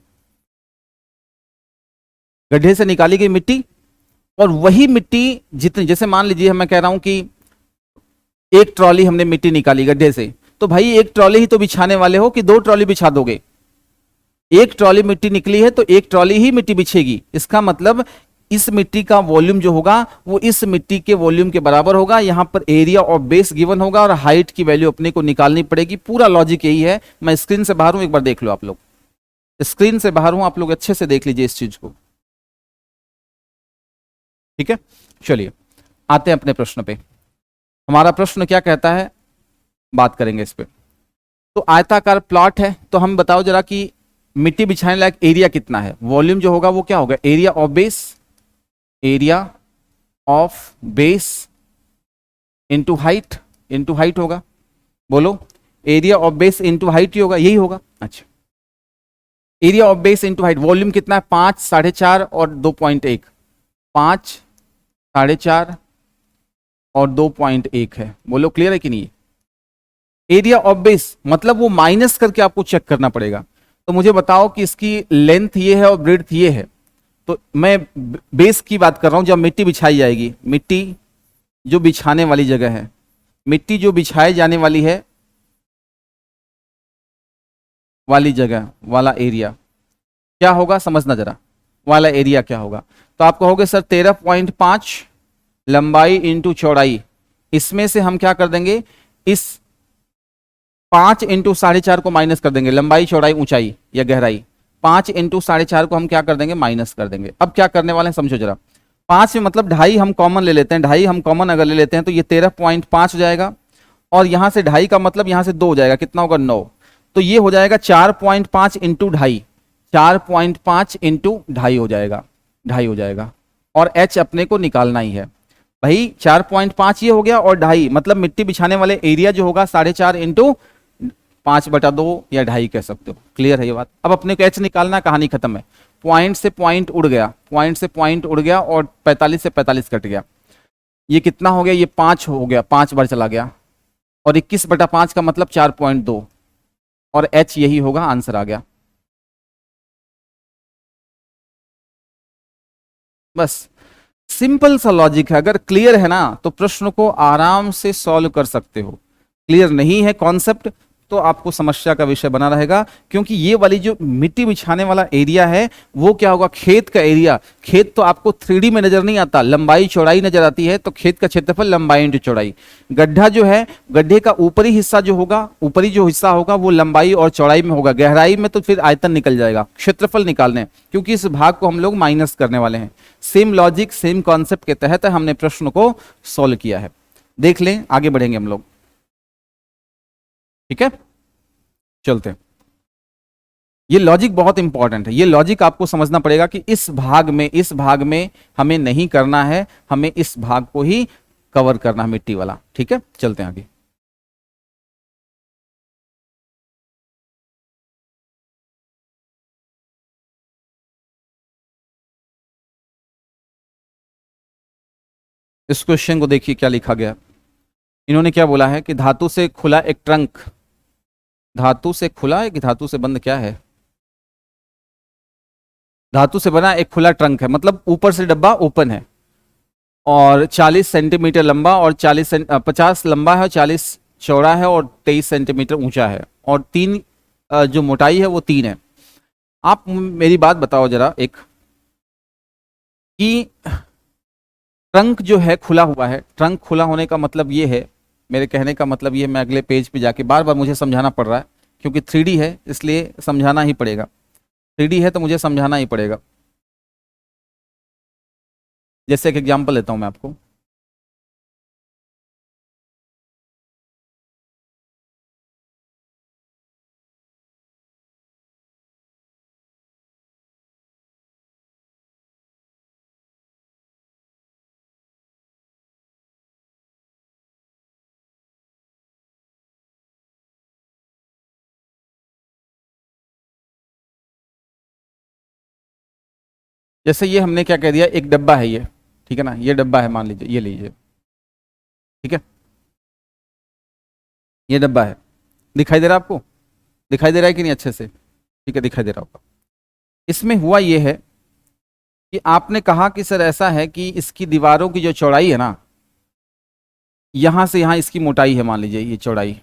गड्ढे से निकाली गई मिट्टी। और वही मिट्टी जितनी, जैसे मान लीजिए मैं कह रहा हूं कि एक ट्रॉली हमने मिट्टी निकाली गड्ढे से, तो भाई एक ट्रॉली ही तो बिछाने वाले हो कि 2 ट्रॉली बिछा दोगे। एक ट्रॉली मिट्टी निकली है तो एक ट्रॉली ही मिट्टी बिछेगी। इसका मतलब इस मिट्टी का वॉल्यूम जो होगा वो इस मिट्टी के वॉल्यूम के बराबर होगा। यहां पर एरिया ऑफ बेस गिवन होगा और हाइट की वैल्यू अपने को निकालनी पड़ेगी। पूरा लॉजिक यही है। मैं स्क्रीन से बाहर हूं, एक बार देख लो आप लोग, स्क्रीन से बाहर हूं, आप लोग अच्छे से देख लीजिए इस चीज को, ठीक है। चलिए आते हैं अपने प्रश्न पे। हमारा प्रश्न क्या कहता है, बात करेंगे इस पे। तो आयताकार प्लॉट है, तो हम बताओ जरा कि मिट्टी बिछाने लायक एरिया कितना है। वॉल्यूम जो होगा वो क्या होगा, area of base, area of base into height होगा। बोलो, area of base into height ही होगा, यही होगा। अच्छा, area of base into height, volume कितना है 5 4.5 और 2.1, 5 4.5 और 2.1 है। बोलो क्लियर है कि नहीं। एरिया ऑफ बेस मतलब वो माइनस करके आपको चेक करना पड़ेगा। तो मुझे बताओ कि इसकी लेंथ ये है और ब्रेड्थ ये है। तो मैं बेस की बात कर रहा हूं, जब मिट्टी बिछाई जाएगी, मिट्टी जो बिछाने वाली जगह है, मिट्टी जो बिछाई जाने वाली है वाली जगह वाला एरिया क्या होगा, समझना जरा, वाला एरिया क्या होगा। तो आप कहोगे सर 13.5 लंबाई इंटू चौड़ाई, इसमें से हम क्या कर देंगे, इस 5 इंटू 4.5 को माइनस कर देंगे, लंबाई चौड़ाई ऊंचाई या गहराई, 5 इंटू 4.5 को हम क्या कर देंगे, माइनस कर देंगे। अब क्या करने वाले हैं समझो जरा, 5 में मतलब 2.5 हम कॉमन ले लेते हैं, 2.5 हम कॉमन अगर ले लेते हैं तो ये 13.5 हो जाएगा, और यहां से 2.5 का मतलब यहां से 2 हो जाएगा, कितना होगा 9, तो ये हो जाएगा 4.5 इंटू 2.5, 4.5 इंटू 2.5 हो जाएगा, 2.5 हो जाएगा। और एच अपने को निकालना ही है भाई, 4.5 ये हो गया और 2.5 मतलब मिट्टी बिछाने वाले एरिया जो होगा 4.5 इंटू 5/2 या 2.5 कह सकते हो। क्लियर है ये बात। अब अपने को एच निकालना, कहानी खत्म है। पॉइंट से पॉइंट उड़ गया, पॉइंट से पॉइंट उड़ गया और 45 से 45 कट गया। ये कितना हो गया, ये 5 हो गया, 5 बार चला गया, और 21/5 का मतलब 4.2, और एच यही होगा, आंसर आ गया। बस सिंपल सा लॉजिक है। अगर क्लियर है ना तो प्रश्न को आराम से सॉल्व कर सकते हो। क्लियर नहीं है कॉन्सेप्ट तो आपको समस्या का विषय बना रहेगा, क्योंकि ये वाली जो मिट्टी बिछाने वाला एरिया है वो क्या होगा, खेत का एरिया। खेत तो आपको 3D में नजर नहीं आता, लंबाई चौड़ाई नजर आती है, तो खेत का क्षेत्रफल लंबाई इंटू चौड़ाई। गड्ढा जो है, गड्ढे का ऊपरी हिस्सा जो होगा, ऊपरी जो हिस्सा होगा वो लंबाई और चौड़ाई में होगा, गहराई में तो फिर आयतन निकल जाएगा। क्षेत्रफल निकालने, क्योंकि इस भाग को हम लोग माइनस करने वाले हैं। सेम लॉजिक सेम कॉन्सेप्ट के तहत हमने प्रश्न को सॉल्व किया है। देख लें, आगे बढ़ेंगे हम लोग, ठीक है। चलते हैं, ये लॉजिक बहुत इंपॉर्टेंट है। ये लॉजिक आपको समझना पड़ेगा कि इस भाग में हमें नहीं करना है, हमें इस भाग को ही कवर करना है, मिट्टी वाला। ठीक है, चलते हैं आगे। इस क्वेश्चन को देखिए क्या लिखा गया। इन्होंने क्या बोला है कि धातु से खुला एक ट्रंक, धातु से खुला है कि धातु से बंद, क्या है, धातु से बना एक खुला ट्रंक है, मतलब ऊपर से डब्बा ओपन है, और 40 सेंटीमीटर लंबा और 50 लंबा है और 40 चौड़ा है और 23 सेंटीमीटर ऊंचा है, और तीन जो मोटाई है वो 3 है। आप मेरी बात बताओ जरा एक, कि ट्रंक जो है खुला हुआ है, ट्रंक खुला होने का मतलब ये है, मेरे कहने का मतलब ये, मैं अगले पेज पे जाके बार बार मुझे समझाना पड़ रहा है क्योंकि 3D है इसलिए समझाना ही पड़ेगा, 3D है तो मुझे समझाना ही पड़ेगा। जैसे एक एग्जांपल लेता हूं मैं आपको, जैसे ये हमने क्या कह दिया, एक डब्बा है ये, ठीक है ना, ये डब्बा है, मान लीजिए, ये लीजिए, ठीक है, ये डब्बा है, दिखाई दे रहा है आपको, दिखाई दे रहा है कि नहीं अच्छे से, ठीक है, दिखाई दे रहा होगा। इसमें हुआ ये है कि आपने कहा कि सर ऐसा है कि इसकी दीवारों की जो चौड़ाई है ना, यहां से यहां इसकी मोटाई है, मान लीजिए ये चौड़ाई,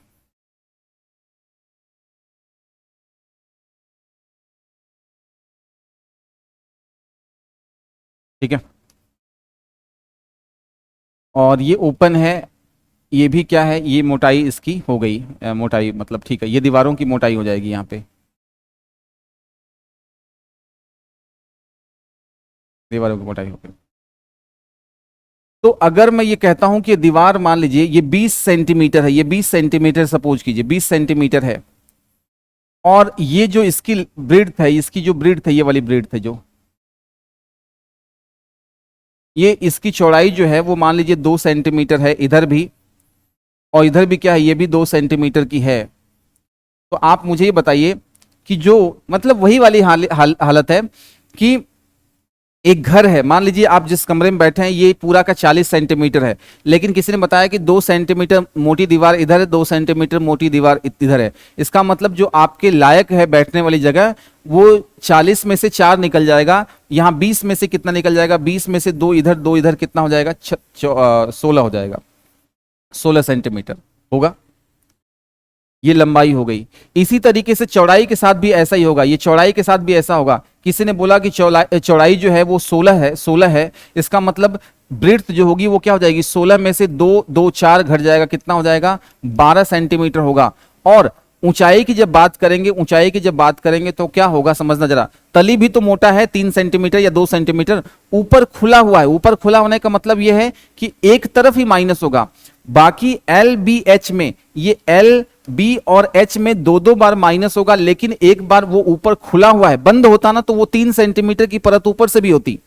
ठीक है, और ये ओपन है, ये भी क्या है, ये मोटाई इसकी हो गई, मोटाई मतलब ठीक है, ये दीवारों की मोटाई हो जाएगी यहाँ पे, दीवारों की मोटाई हो गई। तो अगर मैं ये कहता हूं कि दीवार मान लीजिए ये 20 सेंटीमीटर है, ये 20 सेंटीमीटर सपोज कीजिए 20 सेंटीमीटर है, और ये जो इसकी ब्रीड्थ है, इसकी जो ब्रीड्थ है, ये वाली ब्रीड्थ है जो, ये इसकी चौड़ाई जो है वो मान लीजिए 2 सेंटीमीटर है इधर भी, और इधर भी क्या है, ये भी 2 सेंटीमीटर की है। तो आप मुझे ये बताइए कि जो मतलब वही वाली हालत है कि एक घर है, मान लीजिए आप जिस कमरे में बैठे हैं ये पूरा का 40 सेंटीमीटर है, लेकिन किसी ने बताया कि 2 सेंटीमीटर मोटी दीवार इधर है, 2 सेंटीमीटर मोटी दीवार इधर है। इसका मतलब जो आपके लायक है बैठने वाली जगह, वो 40 में से 4 निकल जाएगा, यहाँ 20 में से कितना निकल जाएगा, 20 में से 2 इधर 2 इधर, कितना हो जाएगा, 16 हो जाएगा, 16 सेंटीमीटर होगा। ये लंबाई हो गई। इसी तरीके से चौड़ाई के साथ भी ऐसा ही होगा, ये चौड़ाई के साथ भी ऐसा होगा। किसी ने बोला कि चौड़ाई जो है वो 16 है, 16 है, इसका मतलब ब्रेड्थ जो होगी वो क्या हो जाएगी, 16 में से 4 घट जाएगा, कितना हो जाएगा, 12 सेंटीमीटर होगा। और ऊंचाई की जब बात करेंगे, ऊंचाई की जब बात करेंगे तो क्या होगा, समझना जरा, तली भी तो मोटा है 3 सेंटीमीटर या 2 सेंटीमीटर, ऊपर खुला हुआ है, ऊपर खुला होने का मतलब यह है कि एक तरफ ही माइनस होगा, बाकी एल बी एच में, ये एल बी और एच में 2-2 बार माइनस होगा, लेकिन एक बार वो ऊपर खुला हुआ है, बंद होता ना तो वो 3 सेंटीमीटर की परत ऊपर से भी होती,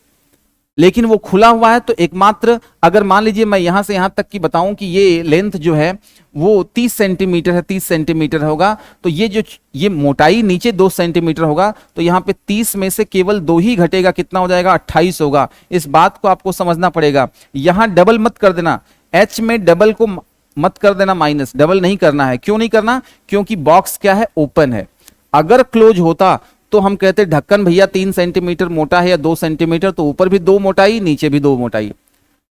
लेकिन वो खुला हुआ है तो एकमात्र, अगर मान लीजिए मैं यहां से यहां तक की बताऊं कि ये लेंथ जो है वो 30 सेंटीमीटर है, 30 सेंटीमीटर होगा, तो ये मोटाई नीचे 2 सेंटीमीटर होगा, तो यहां पे 30 में से केवल 2 ही घटेगा, कितना हो जाएगा, 28 होगा। इस बात को आपको समझना पड़ेगा। यहां डबल मत कर देना, एच में डबल को मत कर देना माइनस, डबल नहीं करना है। क्यों नहीं करना, क्योंकि बॉक्स क्या है, ओपन है। अगर क्लोज होता तो हम कहते ढक्कन भैया 3 सेंटीमीटर मोटा है या 2 सेंटीमीटर, तो ऊपर भी 2 मोटाई, नीचे भी 2 मोटाई,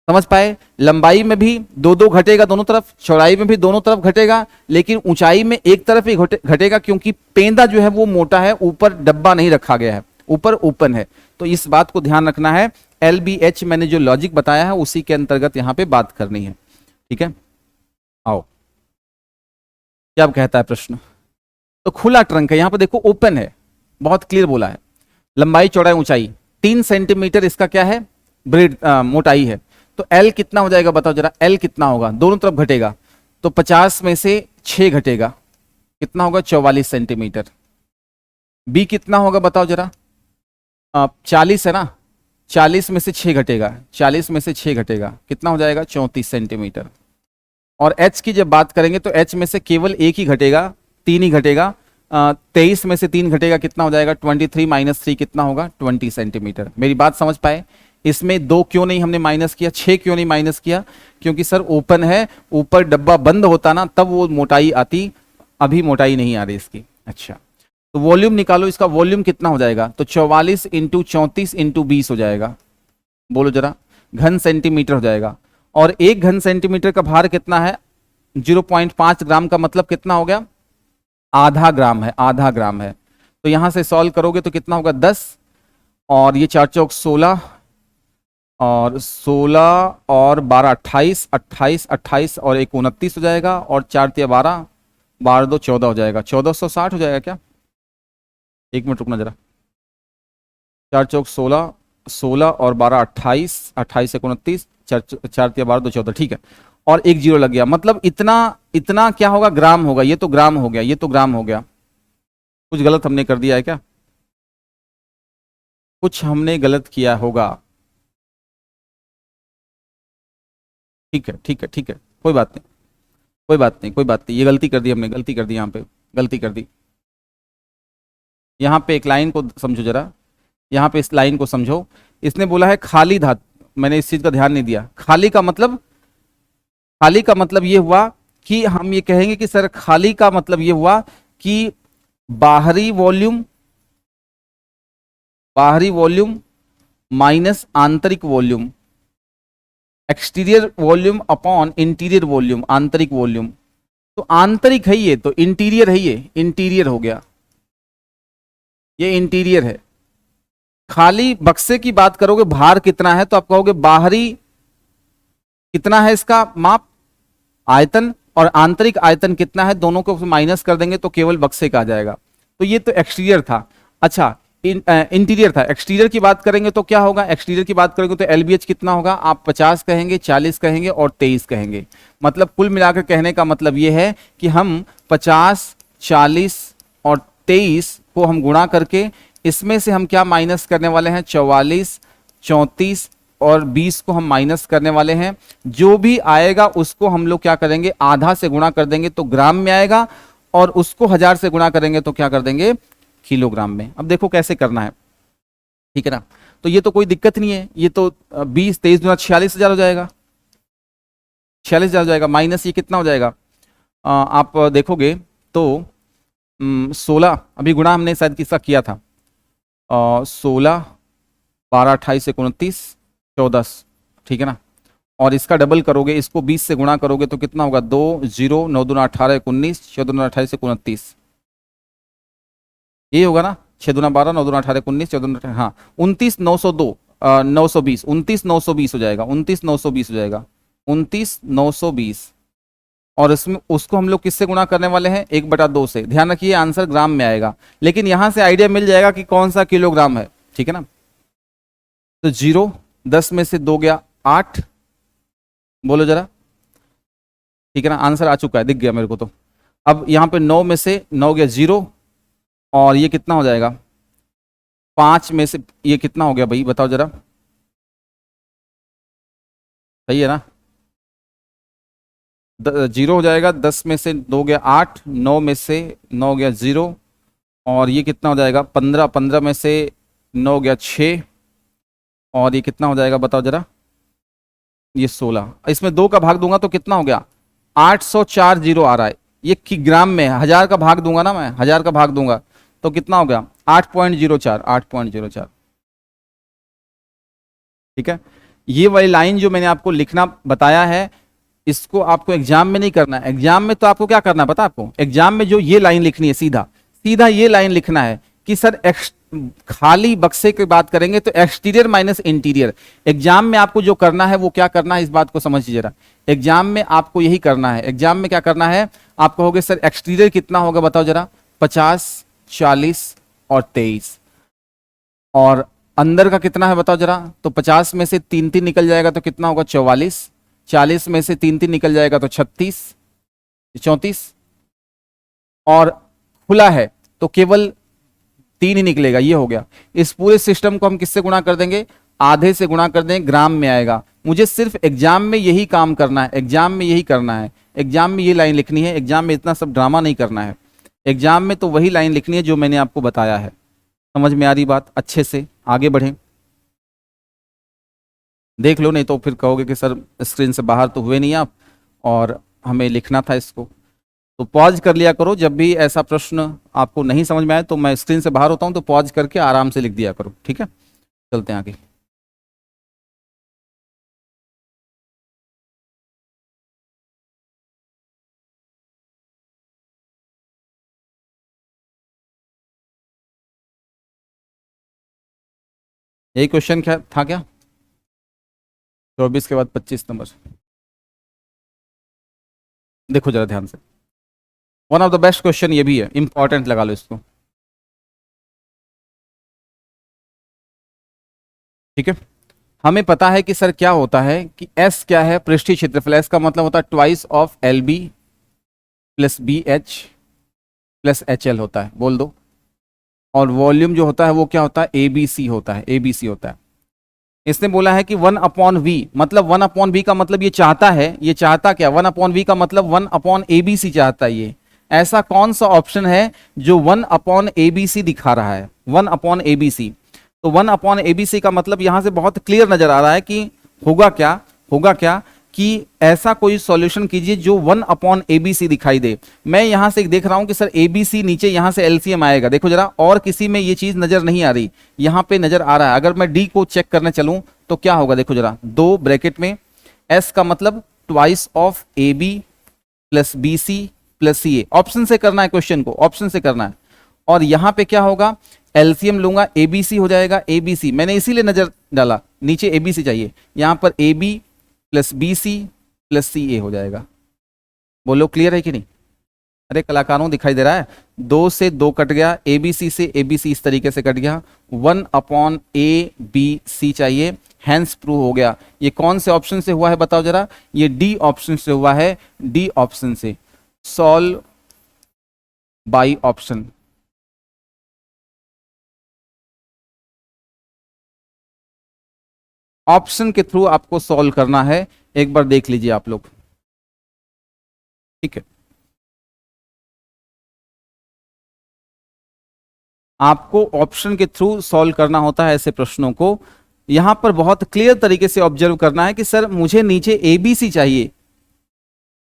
समझ पाए। लंबाई में भी 2-2 घटेगा दोनों तरफ, चौड़ाई में भी दोनों तरफ घटेगा, लेकिन ऊंचाई में एक तरफ ही घटेगा, क्योंकि पेंदा जो है वो मोटा है, ऊपर डब्बा नहीं रखा गया है, ऊपर ओपन है। तो इस बात को ध्यान रखना है। एल बी एच मैंने जो लॉजिक बताया है उसी के अंतर्गत यहां पे बात करनी है, ठीक है। आओ, क्या कहता है प्रश्न। तो खुला ट्रंक है, यहां पर देखो ओपन है, बहुत क्लियर बोला है। लंबाई चौड़ाई ऊंचाई 3 सेंटीमीटर इसका क्या है, ब्रेड मोटाई है। तो एल कितना हो जाएगा बताओ जरा, एल कितना होगा, दोनों तरफ घटेगा, तो 50 में से 6 घटेगा, कितना होगा, 44 सेंटीमीटर। बी कितना होगा बताओ जरा, 40 है ना, 40 में से 6 घटेगा, 40 में से 6 घटेगा, कितना हो जाएगा, 34 सेंटीमीटर। और एच की जब बात करेंगे तो एच में से केवल एक ही घटेगा, 3 ही घटेगा, 23 में से 3 घटेगा, कितना हो जाएगा, 23 माइनस 3 कितना होगा, 20 सेंटीमीटर। मेरी बात समझ पाए। इसमें 2 क्यों नहीं हमने माइनस किया, 6 क्यों नहीं माइनस किया, क्योंकि सर ओपन है, ऊपर डब्बा बंद होता ना तब वो मोटाई आती, अभी मोटाई नहीं आ रही इसकी। अच्छा, तो वॉल्यूम निकालो, इसका वॉल्यूम कितना हो जाएगा, तो 44 इंटू 34 इंटू 20 हो जाएगा, बोलो जरा। घन सेंटीमीटर हो जाएगा। और 1 घन सेंटीमीटर का भार कितना है? 0.5 ग्राम का मतलब कितना हो गया? आधा ग्राम है, आधा ग्राम है। तो यहां से सॉल्व करोगे तो कितना होगा? 10 और ये 4 चौक 16 और 16 और 12 28, 28 28 और 1 29 हो जाएगा और 4 तिया 12, 12 2 14 हो जाएगा। 1460 हो जाएगा क्या? एक मिनट रुकना जरा। 4 चौक 16, 16 और 12 28, 28 1 29, 4 तिया 12 2 14, ठीक है। और एक जीरो लग गया, मतलब इतना इतना क्या होगा? ग्राम होगा। ये तो ग्राम हो गया, ये तो ग्राम हो गया। कुछ गलत हमने कर दिया है क्या? कुछ हमने गलत किया होगा। ठीक है ठीक है ठीक है, कोई बात नहीं, कोई बात नहीं, कोई बात नहीं। ये गलती कर दी हमने, गलती कर दी, यहाँ पे गलती कर दी। यहाँ पे एक लाइन को समझो जरा, यहाँ पे इस लाइन को समझो। इसने बोला है खाली धातु, मैंने इस चीज का ध्यान नहीं दिया। खाली का मतलब, खाली का मतलब ये हुआ कि हम ये कहेंगे कि सर खाली का मतलब ये हुआ कि बाहरी वॉल्यूम, बाहरी वॉल्यूम माइनस आंतरिक volume, exterior volume upon interior volume, आंतरिक वॉल्यूम। तो आंतरिक है ये, तो इंटीरियर है ये, इंटीरियर हो गया, ये इंटीरियर है। खाली बक्से की बात करोगे भार कितना है तो आप कहोगे बाहरी कितना है इसका माप, आयतन, और आंतरिक आयतन कितना है, दोनों को माइनस कर देंगे तो केवल बक्से का आ जाएगा। तो ये तो एक्सटीरियर था। अच्छा इंटीरियर था। एक्सटीरियर की बात करेंगे तो क्या होगा? एक्सटीरियर की बात करेंगे तो एलबीएच कितना होगा? आप 50 कहेंगे, 40 कहेंगे और 23 कहेंगे। मतलब कुल मिलाकर कहने का मतलब ये है कि हम 50, 40 और 23 को हम गुणा करके इसमें से हम क्या माइनस करने वाले हैं? 44, 34 और 20 को हम माइनस करने वाले हैं। जो भी आएगा उसको हम लोग क्या करेंगे? आधा से गुणा कर देंगे तो ग्राम में आएगा, और उसको 1000 से गुणा करेंगे तो क्या कर देंगे? किलोग्राम में। अब देखो कैसे करना है, ठीक है ना। तो ये तो कोई दिक्कत नहीं है, ये तो 20 23 गुना 46,000 हो जाएगा, 46,000 हो जाएगा। माइनस ये कितना हो जाएगा? आप देखोगे तो 16, अभी गुणा हमने शायद किसका किया था? 16 12 28 29 14, ठीक है ना। और इसका डबल करोगे, इसको 20 से गुणा करोगे तो कितना होगा? 2 0 9 दूना 18 19 14 दूना 28 29, ये होगा ना। 6 दूना 12 9 दूना 18 19 14 दूना 18, हाँ 29 902 920, 29 920 हो जाएगा, 29 920 हो जाएगा, 29 920। और इसमें उसको हम लोग किससे गुणा करने वाले हैं? 1/2 से। ध्यान रखिए आंसर ग्राम में आएगा, लेकिन यहां से आइडिया मिल जाएगा कि कौन सा किलोग्राम है, ठीक है ना। तो 0 10 में से 2 गया 8, बोलो जरा, ठीक है ना। आंसर आ चुका है, दिख गया मेरे को। तो अब यहाँ पे 9 में से 9 गया 0, और ये कितना हो जाएगा? 5 में से ये कितना हो गया भाई, बताओ जरा, सही है ना? 0 हो जाएगा, 10 में से 2 गया 8, 9 में से 9 गया 0, और ये कितना हो जाएगा? 15, 15 में से 9 गया 6, और ये कितना हो जाएगा बताओ जरा? ये 16। इसमें 2 का भाग दूंगा तो कितना हो गया? 804 जीरो आ रहा है। ये ग्राम में है, 1000 का भाग दूंगा ना मैं, 1000 का भाग दूंगा तो कितना हो गया? 8.04, 8.04, ठीक है। ये वाली लाइन जो मैंने आपको लिखना बताया है, इसको आपको एग्जाम में नहीं करना है। एग्जाम में तो आपको क्या करना है पता है? आपको एग्जाम में जो ये लाइन लिखनी है, सीधा सीधा ये लाइन लिखना है कि सर खाली बक्से की बात करेंगे तो एक्सटीरियर माइनस इंटीरियर। एग्जाम में आपको जो करना है वो क्या करना है, इस बात को समझिए जरा। एग्जाम में आपको यही करना है। एग्जाम में क्या करना है? आप कहोगे सर एक्सटीरियर कितना होगा बताओ जरा? 50, 40 और 23, और अंदर का कितना है बताओ जरा? तो 50 में से 3 3 निकल जाएगा तो कितना होगा? 44, 40 में से 3 3 निकल जाएगा तो 36 34, और खुला है तो केवल 3 ही निकलेगा, ये हो गया। इस पूरे सिस्टम को हम किससे गुणा कर देंगे? आधे से गुणा कर देंगे, ग्राम में आएगा। मुझे सिर्फ एग्जाम में यही काम करना है, एग्जाम में यही करना है, एग्जाम में ये लाइन लिखनी है। एग्जाम में इतना सब ड्रामा नहीं करना है, एग्जाम में तो वही लाइन लिखनी है जो मैंने आपको बताया है। समझ में आ रही बात? अच्छे से आगे बढ़ें, देख लो, नहीं तो फिर कहोगे कि सर स्क्रीन से बाहर तो हुए नहीं आप, और हमें लिखना था इसको। तो पॉज कर लिया करो, जब भी ऐसा प्रश्न आपको नहीं समझ में आए तो मैं स्क्रीन से बाहर होता हूं तो पॉज करके आराम से लिख दिया करो, ठीक है। चलते हैं आगे। यही क्वेश्चन क्या था क्या? 24 के बाद 25 नंबर। देखो जरा ध्यान से, one of the best question ये भी है, इंपॉर्टेंट लगा लो इसको। ठीक है, हमें पता है कि सर क्या होता है कि एस क्या है, पृष्ठीय क्षेत्रफल। एस का मतलब होता है twice of L B plus B H plus H L होता है, बोल दो। और वॉल्यूम जो होता है वो क्या होता है, ए बी सी होता है, ए बी सी होता है। इसने बोला है कि 1/v, मतलब 1/v का मतलब ये चाहता है, ये चाहता क्या, 1/v का मतलब 1/abc चाहता है ये। ऐसा कौन सा ऑप्शन है जो 1/abc दिखा रहा है, 1/abc? तो 1/abc का मतलब यहां से बहुत क्लियर नजर आ रहा है कि होगा क्या, होगा क्या कि ऐसा कोई सॉल्यूशन कीजिए जो 1/abc दिखाई दे। मैं यहां से देख रहा हूं कि सर abc नीचे यहां से एलसीएम आएगा, देखो जरा, और किसी में ये चीज नजर नहीं आ रही, यहां पे नजर आ रहा है। अगर मैं डी को चेक करने चलूं तो क्या होगा, देखो जरा, 2 ब्रैकेट में एस का मतलब twice of A B plus B C plus C A. Option से करना है क्वेश्चन को, ऑप्शन से करना है। और यहां पे क्या होगा, एलसीएम लूंगा, एबीसी हो जाएगा, एबीसी मैंने इसीलिए नजर डाला, नीचे एबीसी चाहिए, यहां पर A B plus B C plus C A हो जाएगा। बोलो क्लियर है कि नहीं? अरे कलाकारों दिखाई दे रहा है, 2 से 2 कट गया, ए बी सी से ए बी सी इस तरीके से कट गया, 1/a/b/c चाहिए, हैंस प्रूव हो गया। ये कौन से ऑप्शन से हुआ है बताओ जरा, ये डी ऑप्शन से हुआ है, डी ऑप्शन से। Solve by option. ऑप्शन के थ्रू आपको सॉल्व करना है, एक बार देख लीजिए आप लोग। ठीक है, आपको ऑप्शन के थ्रू सॉल्व करना होता है ऐसे प्रश्नों को। यहां पर बहुत क्लियर तरीके से ऑब्जर्व करना है कि सर मुझे नीचे एबीसी चाहिए,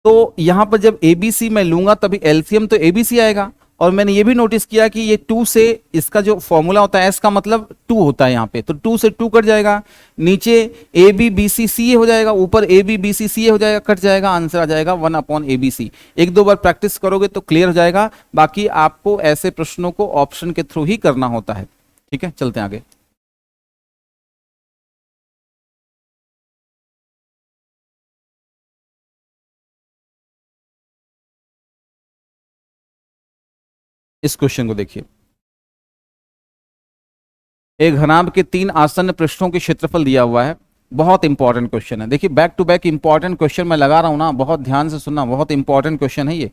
तो यहां पर जब एबीसी मैं लूंगा तभी एलसीएम तो एबीसी आएगा। और मैंने ये भी नोटिस किया कि ये 2 से, इसका जो फॉर्मूला होता है एस का मतलब 2 होता है यहाँ पे, तो 2 से 2 कट जाएगा, नीचे A B B C C A हो जाएगा, ऊपर A B B C C A हो जाएगा, कट जाएगा, आंसर आ जाएगा 1/abc। एक दो बार प्रैक्टिस करोगे तो क्लियर हो जाएगा। बाकी आपको ऐसे प्रश्नों को ऑप्शन के थ्रू ही करना होता है। ठीक है, चलते हैं आगे। इस क्वेश्चन को देखिए, एक घनाभ के 3 आसन्न पृष्ठों के क्षेत्रफल दिया हुआ है। बहुत इंपॉर्टेंट क्वेश्चन है, देखिए back to back important question मैं लगा रहा हूं ना, बहुत ध्यान से सुनना, बहुत इंपॉर्टेंट क्वेश्चन है ये।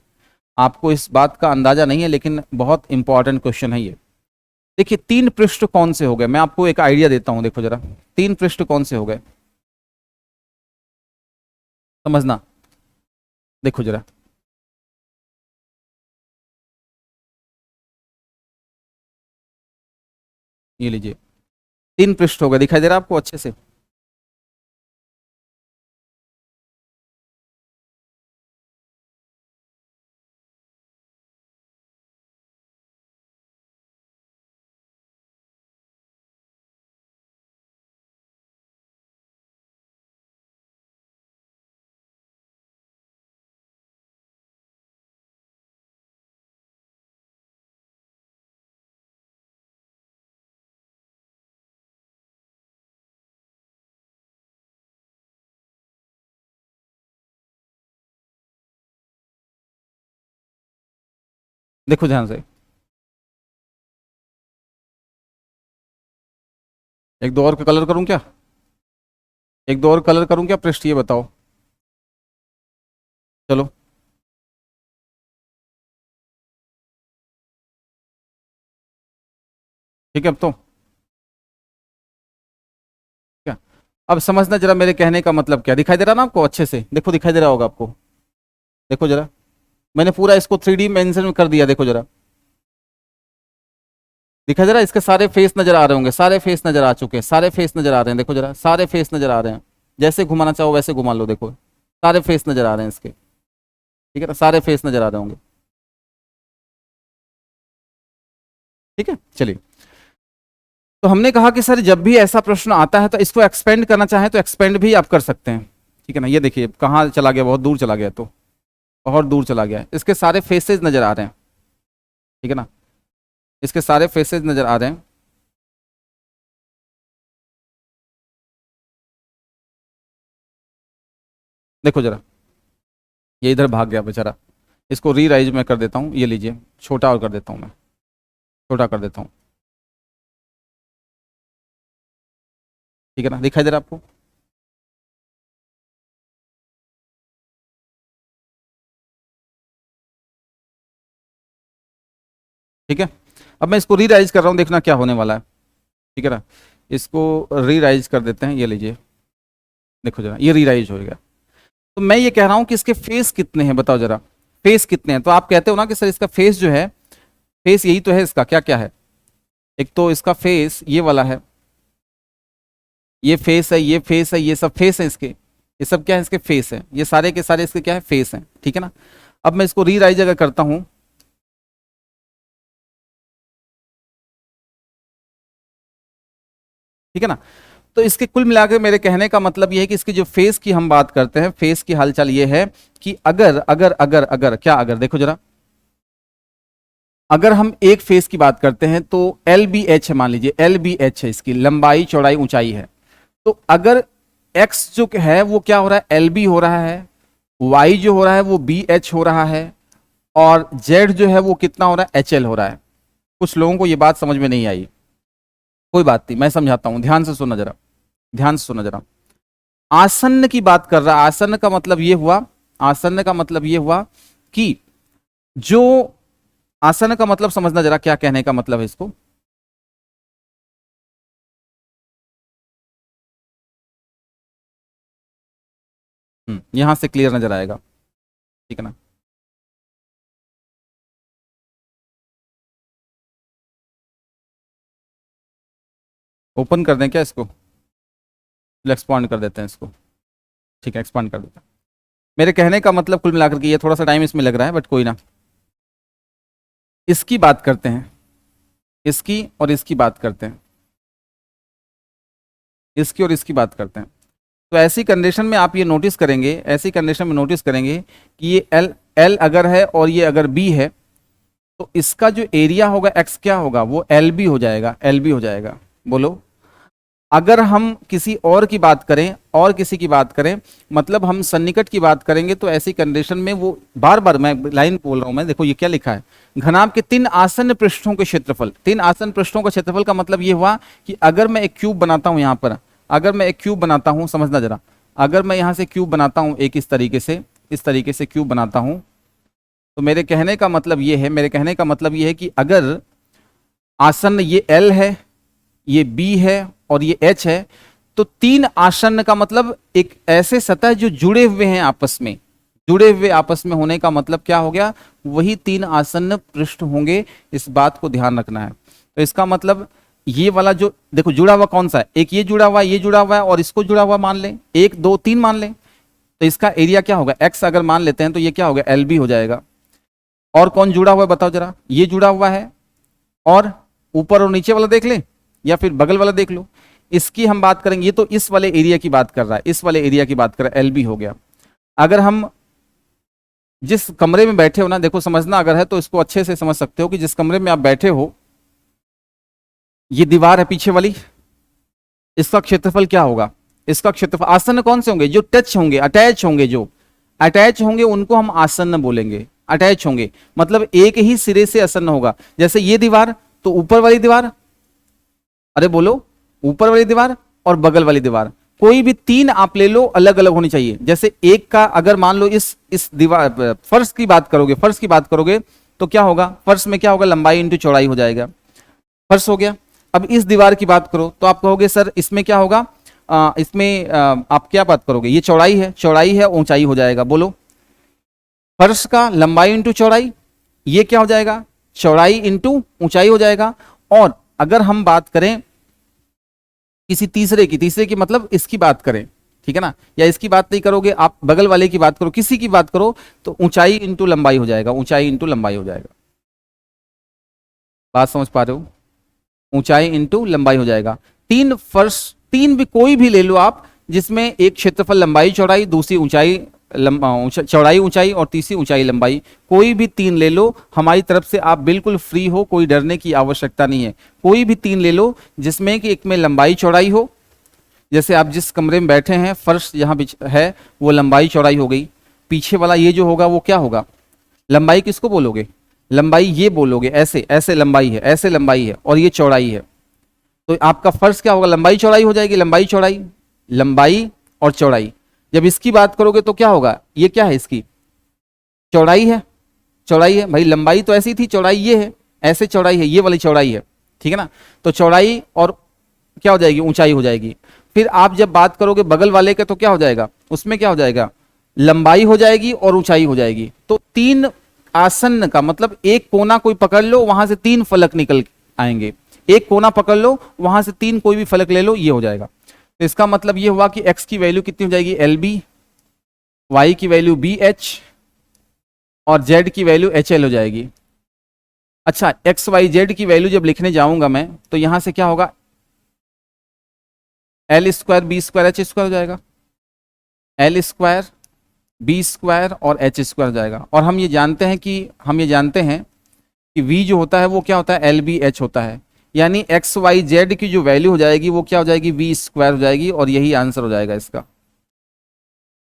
आपको इस बात का अंदाजा नहीं है लेकिन बहुत इंपॉर्टेंट क्वेश्चन है ये। देखिए 3 पृष्ठ कौन से हो गए, मैं आपको एक आइडिया देता हूं, देखो जरा 3 पृष्ठ कौन से हो गए, समझना। देखो जरा, ये लीजिए, 3 पृष्ठ हो गए, दिखाई दे रहा है आपको अच्छे से? देखो ध्यान से, एक दो और का कलर करूं क्या, एक दो और कलर करूं क्या पृष्ठ, ये बताओ। चलो, ठीक है, अब तो क्या, अब समझना जरा मेरे कहने का मतलब क्या, दिखाई दे रहा ना आपको अच्छे से, देखो दिखाई दे रहा होगा आपको, देखो जरा, मैंने पूरा इसको 3D मेंशन में कर दिया, देखो जरा, दिखाई दे रहा है, इसके सारे फेस नजर आ रहे होंगे, सारे फेस नजर आ चुके हैं, सारे फेस नजर आ रहे हैं, देखो जरा, सारे फेस नजर आ रहे हैं, जैसे घुमाना चाहो वैसे घुमा लो, देखो सारे फेस नजर आ रहे हैं इसके, ठीक है ना, सारे फेस नजर आ रहे होंगे। ठीक है, चलिए, तो हमने कहा कि सर जब भी ऐसा प्रश्न आता है तो इसको एक्सपेंड करना चाहे तो एक्सपेंड भी आप कर सकते हैं। ठीक है ना, ये देखिए कहाँ चला गया, बहुत दूर चला गया, तो बहुत दूर चला गया है, इसके सारे फेसेस नजर आ रहे हैं, ठीक है ना, इसके सारे फेसेस नजर आ रहे हैं। देखो जरा, ये इधर भाग गया बेचारा, इसको रीराइज मैं कर देता हूँ, ये लीजिए छोटा और कर देता हूँ, मैं छोटा कर देता हूँ, ठीक है ना, दिखाई दे रहा है आपको? ठीक है, अब मैं इसको रीराइज कर रहा हूँ, देखना क्या होने वाला है, ठीक है ना। इसको रीराइज कर देते हैं, ये लीजिए, देखो जरा ये रीराइज हो गया। तो मैं ये कह रहा हूँ कि इसके फेस कितने हैं, बताओ जरा, फेस कितने हैं? तो आप कहते हो ना कि सर इसका फेस जो है, फेस यही तो है इसका, क्या क्या है? एक तो इसका फेस ये वाला है, ये फेस है, ये फेस है, ये सब फेस है इसके, ये सब क्या है इसके फेस है, ये सारे के सारे इसके क्या है फेस हैं, ठीक है ना। अब मैं इसको रीराइज अगर करता हूं, ठीक है ना, तो इसके कुल मिलाकर मेरे कहने का मतलब ये है कि इसकी जो फेस की हम बात करते हैं, फेस की हालचाल ये है कि अगर अगर अगर अगर क्या, अगर देखो जरा, अगर हम एक फेस की बात करते हैं तो एल बी एच है, मान लीजिए एल बी एच है, इसकी लंबाई चौड़ाई ऊंचाई है। तो अगर एक्स जो है वो क्या हो रहा है, एल बी हो रहा है, वाई जो हो रहा है वो बी एच हो रहा है, और जेड जो है वो कितना हो रहा है, एच एल हो रहा है। कुछ लोगों को ये बात समझ में नहीं आई, कोई बात नहीं, मैं समझाता हूं, ध्यान से सुनना जरा, ध्यान से सुनना जरा। आसन्न की बात कर रहा, आसन्न का मतलब ये हुआ, आसन्न का मतलब ये हुआ कि जो, आसन्न का मतलब समझना जरा, क्या कहने का मतलब है इसको, यहां से क्लियर नजर आएगा, ठीक है ना। ओपन कर दें क्या इसको, एक्सपांड कर देते हैं इसको, ठीक है एक्सपांड कर देते हैं। मेरे कहने का मतलब कुल मिलाकर के ये, थोड़ा सा टाइम इसमें लग रहा है बट कोई ना, इसकी बात करते हैं, इसकी और इसकी बात करते हैं, इसकी और इसकी बात करते हैं। तो ऐसी कंडीशन में आप ये नोटिस करेंगे, ऐसी कंडीशन में नोटिस करेंगे कि ये एल, एल अगर है और ये अगर बी है, तो इसका जो एरिया होगा एक्स क्या होगा, वो एल बी हो जाएगा, एल बी हो जाएगा। बोलो, अगर हम किसी और की बात करें, और किसी की बात करें, मतलब हम सन्निकट की बात करेंगे, तो ऐसी कंडीशन में वो, बार बार मैं लाइन बोल रहा हूं मैं, देखो ये क्या लिखा है, घनाभ के 3 आसन्न पृष्ठों के क्षेत्रफल, 3 आसन्न पृष्ठों का क्षेत्रफल का मतलब ये हुआ कि अगर मैं एक क्यूब बनाता हूं यहां पर, अगर मैं एक क्यूब बनाता हूं, समझना जरा, अगर मैं यहां से क्यूब बनाता हूं एक इस तरीके से, इस तरीके से क्यूब बनाता हूं, तो मेरे कहने का मतलब ये है, मेरे कहने का मतलब ये है कि अगर आसन्न ये एल है, ये बी है और ये एच है, तो 3 आसन्न का मतलब एक ऐसे सतह जो जुड़े हुए हैं आपस में, जुड़े हुए आपस में होने का मतलब क्या हो गया, वही 3 आसन्न पृष्ठ होंगे, इस बात को ध्यान रखना है। तो इसका मतलब ये वाला जो देखो जुड़ा हुआ कौन सा है, एक ये जुड़ा हुआ है, ये जुड़ा हुआ है, और इसको जुड़ा हुआ मान लें, 1 2 3 मान लें, तो इसका एरिया क्या होगा, एक्स अगर मान लेते हैं तो ये क्या होगा, एल बी हो जाएगा। और कौन जुड़ा हुआ है बताओ जरा, ये जुड़ा हुआ है, और ऊपर और नीचे वाला देख लें या फिर बगल वाला देख लो, इसकी हम बात करेंगे, ये तो इस वाले एरिया की बात कर रहा है, इस वाले एरिया की बात कर रहा है, एल बी हो गया। अगर हम जिस कमरे में बैठे हो ना, देखो समझना अगर है तो इसको अच्छे से समझ सकते हो कि जिस कमरे में आप बैठे हो, ये दीवार है पीछे वाली, इसका क्षेत्रफल क्या होगा, इसका क्षेत्रफल, आसन्न कौन से होंगे, जो टच होंगे, अटैच होंगे, जो अटैच होंगे उनको हम आसन्न बोलेंगे, अटैच होंगे मतलब एक ही सिरे से आसन्न होगा। जैसे ये दीवार, तो ऊपर वाली दीवार, अरे बोलो, ऊपर वाली दीवार और बगल वाली दीवार, कोई भी 3 आप ले लो, अलग अलग होनी चाहिए। जैसे एक का अगर मान लो इस दीवार, फर्श की बात करोगे, फर्श की बात करोगे तो क्या होगा, फर्श में क्या होगा, लंबाई इंटू चौड़ाई हो जाएगा, फर्श हो गया। अब इस दीवार की बात करो तो आप कहोगे सर इसमें क्या होगा, इसमें आप क्या बात करोगे, ये चौड़ाई है, चौड़ाई है, ऊंचाई हो जाएगा। बोलो, फर्श का लंबाई इंटू चौड़ाई, ये क्या हो जाएगा, चौड़ाई इंटू ऊंचाई हो जाएगा। और अगर हम बात करें किसी तीसरे की, तीसरे की मतलब इसकी बात करें, ठीक है ना, या इसकी बात नहीं करोगे, आप बगल वाले की बात करो, किसी की बात करो, तो ऊंचाई इंटू लंबाई हो जाएगा, ऊंचाई इंटू लंबाई हो जाएगा। बात समझ पा रहे हो, ऊंचाई इंटू लंबाई हो जाएगा। 3 फर्श, 3 भी कोई भी ले लो आप, जिसमें एक क्षेत्रफल लंबाई चौड़ाई, दूसरी ऊंचाई चौड़ाई ऊंचाई, और तीसरी ऊंचाई लंबाई, कोई भी 3 ले लो, हमारी तरफ से आप बिल्कुल फ्री हो, कोई डरने की आवश्यकता नहीं है। कोई भी 3 ले लो जिसमें कि एक में लंबाई चौड़ाई हो, जैसे आप जिस कमरे में बैठे हैं, फर्श यहाँ है, वो लंबाई चौड़ाई हो गई। पीछे वाला ये जो होगा वो क्या होगा? लंबाई किसको बोलोगे? लंबाई ये बोलोगे, ऐसे ऐसे लंबाई है, ऐसे लंबाई है, और ये चौड़ाई है। तो आपका फर्श क्या होगा? लंबाई चौड़ाई हो जाएगी, लंबाई चौड़ाई, लंबाई और चौड़ाई। जब इसकी बात करोगे तो क्या होगा? ये क्या है? इसकी चौड़ाई है, चौड़ाई है भाई। लंबाई तो ऐसी थी, चौड़ाई ये है, ऐसे चौड़ाई है, ये वाली चौड़ाई है, ठीक है ना। तो चौड़ाई और क्या हो जाएगी? ऊंचाई हो जाएगी। फिर आप जब बात करोगे बगल वाले के तो क्या हो जाएगा? उसमें क्या हो जाएगा? लंबाई हो जाएगी और ऊंचाई हो जाएगी। तो तीन आसन्न का मतलब एक कोना कोई पकड़ लो, वहां से तीन फलक निकल आएंगे। एक कोना पकड़ लो, वहां से तीन कोई भी फलक ले लो, ये हो जाएगा। तो इसका मतलब ये हुआ कि x की वैल्यू कितनी हो जाएगी? LB, y की वैल्यू BH और z की वैल्यू HL हो जाएगी। अच्छा, x y z की वैल्यू जब लिखने जाऊंगा मैं, तो यहां से क्या होगा? L square B square H square हो जाएगा। L स्क्वायर B स्क्वायर और H स्क्वायर हो जाएगा। और हम ये जानते हैं कि V जो होता है वो क्या होता है? LBH होता है। यानी एक्स वाई जेड की जो वैल्यू हो जाएगी वो क्या हो जाएगी? V स्क्वायर हो जाएगी, और यही आंसर हो जाएगा इसका।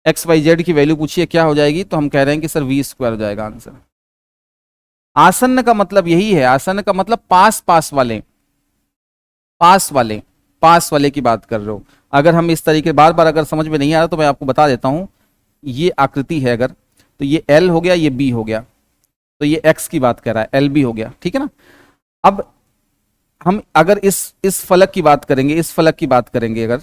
एक्स वाई जेड की वैल्यू पूछिए क्या हो जाएगी, तो हम कह रहे हैं कि सर V स्क्वायर हो जाएगा आंसर। आसन्न का मतलब यही है, आसन्न का मतलब पास पास वाले, पास वाले, पास वाले की बात कर रहे हो। अगर हम इस तरीके बार बार अगर समझ में नहीं आ रहा तो मैं आपको बता देता हूं। ये आकृति है अगर, तो ये L हो गया, ये B हो गया, तो ये X की बात कर रहा है, LB हो गया, ठीक है ना। अब हम अगर इस फलक की बात करेंगे, इस फलक की बात करेंगे, अगर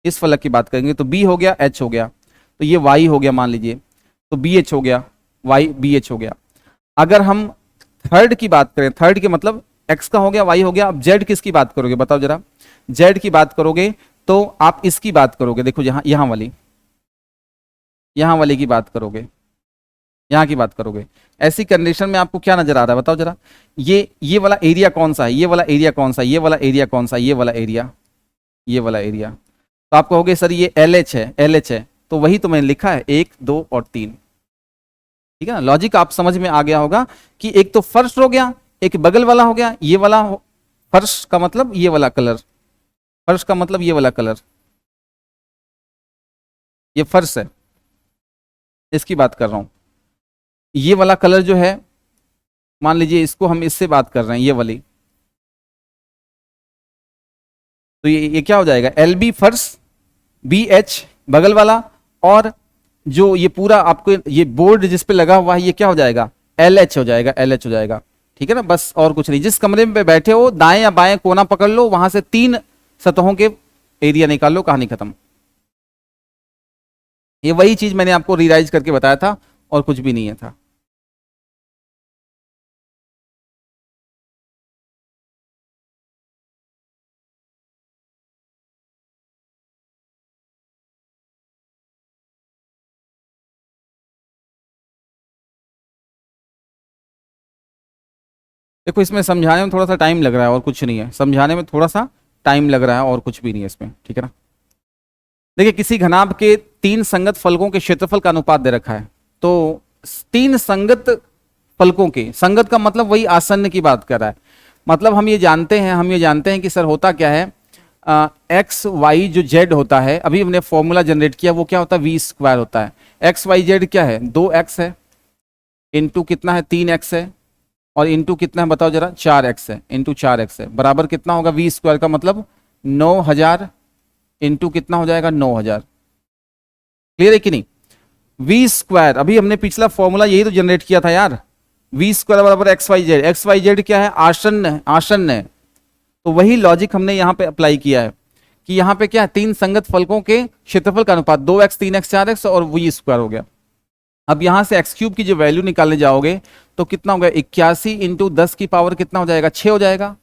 इस फलक की बात करेंगे तो B हो गया, H हो गया, तो ये Y हो गया मान लीजिए, तो BH हो गया, Y BH हो गया। अगर हम थर्ड की बात करें, थर्ड के मतलब X का हो गया, Y हो गया, अब Z किसकी बात करोगे बताओ जरा? Z की बात करोगे तो आप इसकी बात करोगे, देखो यहां वाली की बात करोगे, यहां की बात करोगे। ऐसी कंडीशन में आपको क्या नजर आ रहा है बताओ जरा? ये वाला एरिया कौन सा है? ये वाला एरिया कौन सा है? ये वाला एरिया कौन सा है? ये वाला एरिया, ये वाला एरिया। तो आप कहोगे सर ये LH है, LH है, तो वही तो मैंने लिखा है 1 2 और 3, ठीक है ना। लॉजिक आप समझ में आ गया होगा कि एक तो फर्श हो गया, एक बगल वाला हो गया, ये वाला फर्श का मतलब ये वाला कलर, फर्श का मतलब ये वाला कलर, ये फर्श है, इसकी बात कर रहा हूं। ये वाला कलर जो है, मान लीजिए इसको हम इससे बात कर रहे हैं, ये वाली, तो ये क्या हो जाएगा? LB फर्श, BH बगल वाला, और जो ये पूरा आपको ये बोर्ड जिस पे लगा हुआ है ये क्या हो जाएगा? LH हो जाएगा, LH हो जाएगा, ठीक है ना। बस और कुछ नहीं। जिस कमरे में बैठे हो दाएं या बाएं कोना पकड़ लो, वहां से तीन सतहों के एरिया निकाल लो, कहानी खत्म। ये वही चीज मैंने आपको रिवाइज करके बताया था, और कुछ भी नहीं है था। देखो इसमें समझाने में थोड़ा सा टाइम लग रहा है, और कुछ नहीं है। समझाने में थोड़ा सा टाइम लग रहा है, और कुछ भी नहीं है इसमें, ठीक है ना। देखिए किसी घनाभ के तीन संगत फलकों के क्षेत्रफल का अनुपात दे रखा है। तो तीन संगत फलकों के, संगत का मतलब वही आसन्न की बात कर रहा है। मतलब हम ये जानते हैं कि सर होता क्या है, एक्स वाई जो जेड होता है, अभी हमने फॉर्मूला जनरेट किया, वो क्या होता है? V स्क्वायर होता है। एक्स वाई जेड क्या है? 2x है, इंटू कितना है? 3x है, और इंटू कितना है बताओ जरा? 4x है, इंटू 4x है, बराबर कितना होगा? V स्क्वायर का मतलब 9000 इंटू कितना हो जाएगा? 9000। क्लियर है कि नहीं? V स्क्वायर, अभी हमने पिछला फॉर्मूला यही तो जनरेट किया था यार। V स्क्वायर बराबर X Y Z. X Y Z क्या है? आसन्न है, आसन्न है। तो वही लॉजिक हमने यहाँ पे अप्लाई किया है कि यहाँ पे क्या है? तीन संगत फलकों के क्षेत्रफल का अनुपात 2x 3x 4x और V स्क्वायर हो गया। अब यहां से x क्यूब की जो वैल्यू निकालने जाओगे तो कितना हो गया? 81 इंटू 10 की पावर कितना हो जाएगा? 6 हो जाएगा।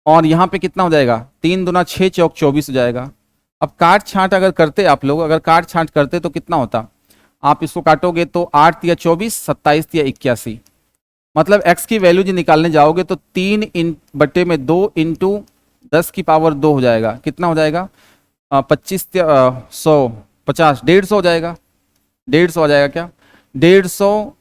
और यहाँ पे कितना हो जाएगा? 3 दूना 6 चौक 24 हो जाएगा। अब काट छांट अगर करते आप लोग, अगर काट छांट करते तो कितना होता? आप इसको काटोगे तो 8 या 24, 27 या 81, मतलब x की वैल्यू जो निकालने जाओगे तो 3/2 इंटू 10 की पावर 2 हो जाएगा। कितना हो जाएगा? 25 100 50 150 हो जाएगा। 150 आ जाएगा क्या? 150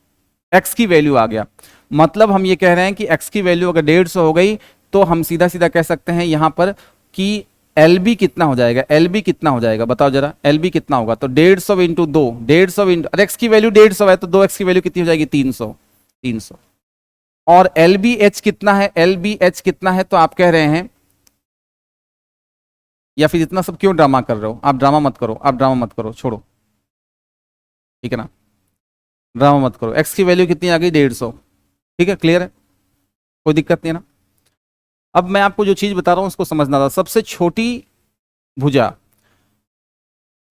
x की वैल्यू आ गया। मतलब हम ये कह रहे हैं कि x की वैल्यू अगर 150 हो गई तो हम सीधा सीधा कह सकते हैं यहां पर कि एल बी कितना हो जाएगा, एल बी कितना हो जाएगा बताओ जरा, एल बी कितना होगा? तो 150 इंटू 2, 150 इंटू, अरे एक्स की वैल्यू 150 है तो 2x की वैल्यू कितनी हो जाएगी? 300, 300। और एल बी एच कितना है, एल बी एच कितना है? तो आप कह रहे हैं, या फिर इतना सब क्यों ड्रामा कर रहे हो? आप ड्रामा मत करो, आप ड्रामा मत करो, छोड़ो, ठीक है ना, ड्रामा मत करो। एक्स की वैल्यू कितनी आ गई? 150, ठीक है, क्लियर है, कोई दिक्कत नहीं है ना। अब मैं आपको जो चीज बता रहा हूं उसको समझना था। सबसे छोटी भुजा,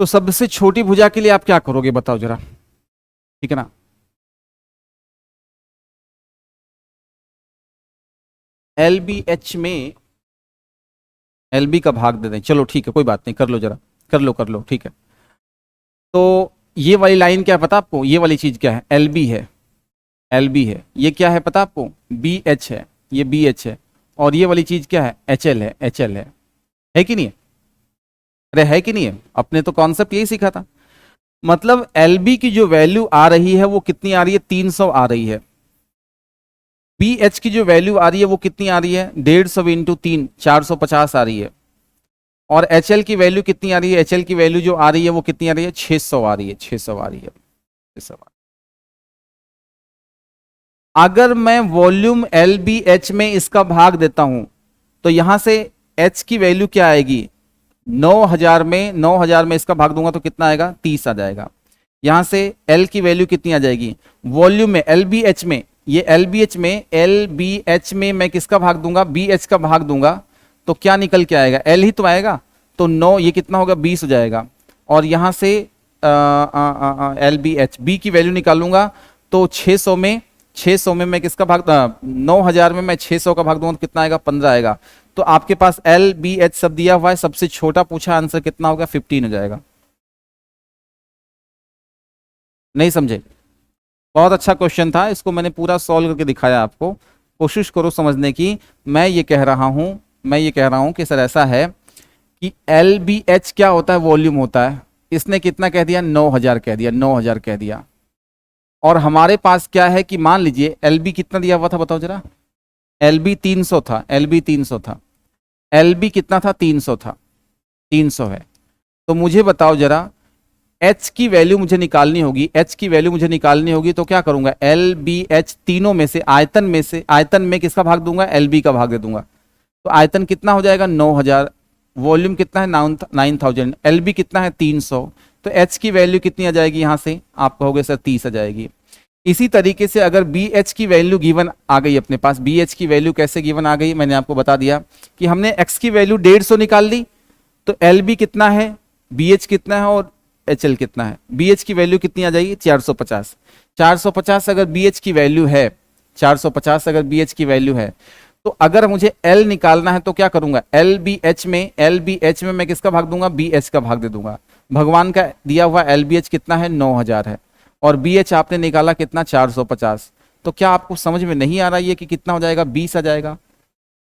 तो सबसे छोटी भुजा के लिए आप क्या करोगे बताओ जरा, ठीक है ना। एल बी एच में एल बी का भाग दे दें, चलो ठीक है, कोई बात नहीं, कर लो जरा, कर लो, ठीक है। तो ये वाली लाइन क्या है पता आपको? ये वाली चीज क्या है? एल बी है, एल बी है। ये क्या है पता आपको? बी एच है, ये बी एच है। और ये वाली चीज क्या है? एच एल है, एच एल है कि नहीं है? अरे है कि नहीं है? अपने तो कॉन्सेप्ट यही सीखा था। मतलब एल बी की जो वैल्यू आ रही है वो कितनी आ रही है? 300 आ रही है। बी एच की जो वैल्यू आ रही है वो कितनी आ रही है? 150 इंटू 3, 450 आ रही है। और एच एल की वैल्यू कितनी आ रही है? एच एल की वैल्यू जो आ रही है वो कितनी आ रही है? 600 आ रही है, 600 आ रही है, 600। अगर मैं वॉल्यूम एल बी एच में इसका भाग देता हूं तो यहां से एच की वैल्यू क्या आएगी? 9000 में, 9000 में इसका भाग दूंगा तो कितना आएगा? 30 आ जाएगा। यहां से एल की वैल्यू कितनी आ जाएगी? वॉल्यूम में एल बी एच में, ये एल बी एच में, एल बी एच में मैं किसका भाग दूंगा? बी एच का भाग दूंगा तो क्या निकल के आएगा? एल ही तो आएगा। तो 9, ये कितना होगा? 20 हो जाएगा। और यहां से एल बी एच, बी की वैल्यू निकालूंगा तो 600 में मैं किसका भाग, 9000 में मैं 600 का भाग दूंगा तो कितना आएगा? 15 आएगा। तो आपके पास एल बी एच सब दिया हुआ है, सबसे छोटा पूछा, आंसर कितना होगा? 15 हो जाएगा। नहीं समझे? बहुत अच्छा क्वेश्चन था, इसको मैंने पूरा सॉल्व करके दिखाया आपको, कोशिश करो समझने की। मैं ये कह रहा हूं कि सर ऐसा है कि एल बी एच क्या होता है? वॉल्यूम होता है। इसने कितना कह दिया? 9000 कह दिया, 9000 कह दिया। और हमारे पास क्या है कि मान लीजिए एल बी कितना दिया हुआ था बताओ जरा? एल बी 300 था, एल बी 300 था, एल बी कितना था? 300 था, 300 है। तो मुझे बताओ जरा, एच की वैल्यू मुझे निकालनी होगी, एच की वैल्यू मुझे निकालनी होगी तो क्या करूंगा? एल बी एच तीनों में से, आयतन में किसका भाग दूंगा? एल बी का भाग दे दूंगा। तो आयतन कितना हो जाएगा? 9000। वॉल्यूम कितना है? 9000। एल बी कितना है? 300। तो एच की वैल्यू कितनी आ जाएगी? यहां से आप कहोगे सर 30 आ जाएगी। इसी तरीके से अगर बी एच की वैल्यू गिवन आ गई अपने पास, बी एच की वैल्यू कैसे गिवन आ गई? मैंने आपको बता दिया कि हमने एक्स की वैल्यू 150 निकाल ली, तो एल बी कितना है, बी एच कितना है और एच एल कितना है? बी एच की वैल्यू कितनी आ जाएगी? 450। 450 अगर बी एच की वैल्यू है, 450 अगर बी एच की वैल्यू है, तो अगर मुझे एल निकालना है तो क्या करूंगा? एल बी एच में मैं किसका भाग दूंगा? बी एच का भाग दे दूंगा। भगवान का दिया हुआ एल बी एच कितना है? 9000 है। और बी एच आपने निकाला कितना? 450। तो क्या आपको समझ में नहीं आ रहा है कि कितना हो जाएगा? 20 आ जाएगा?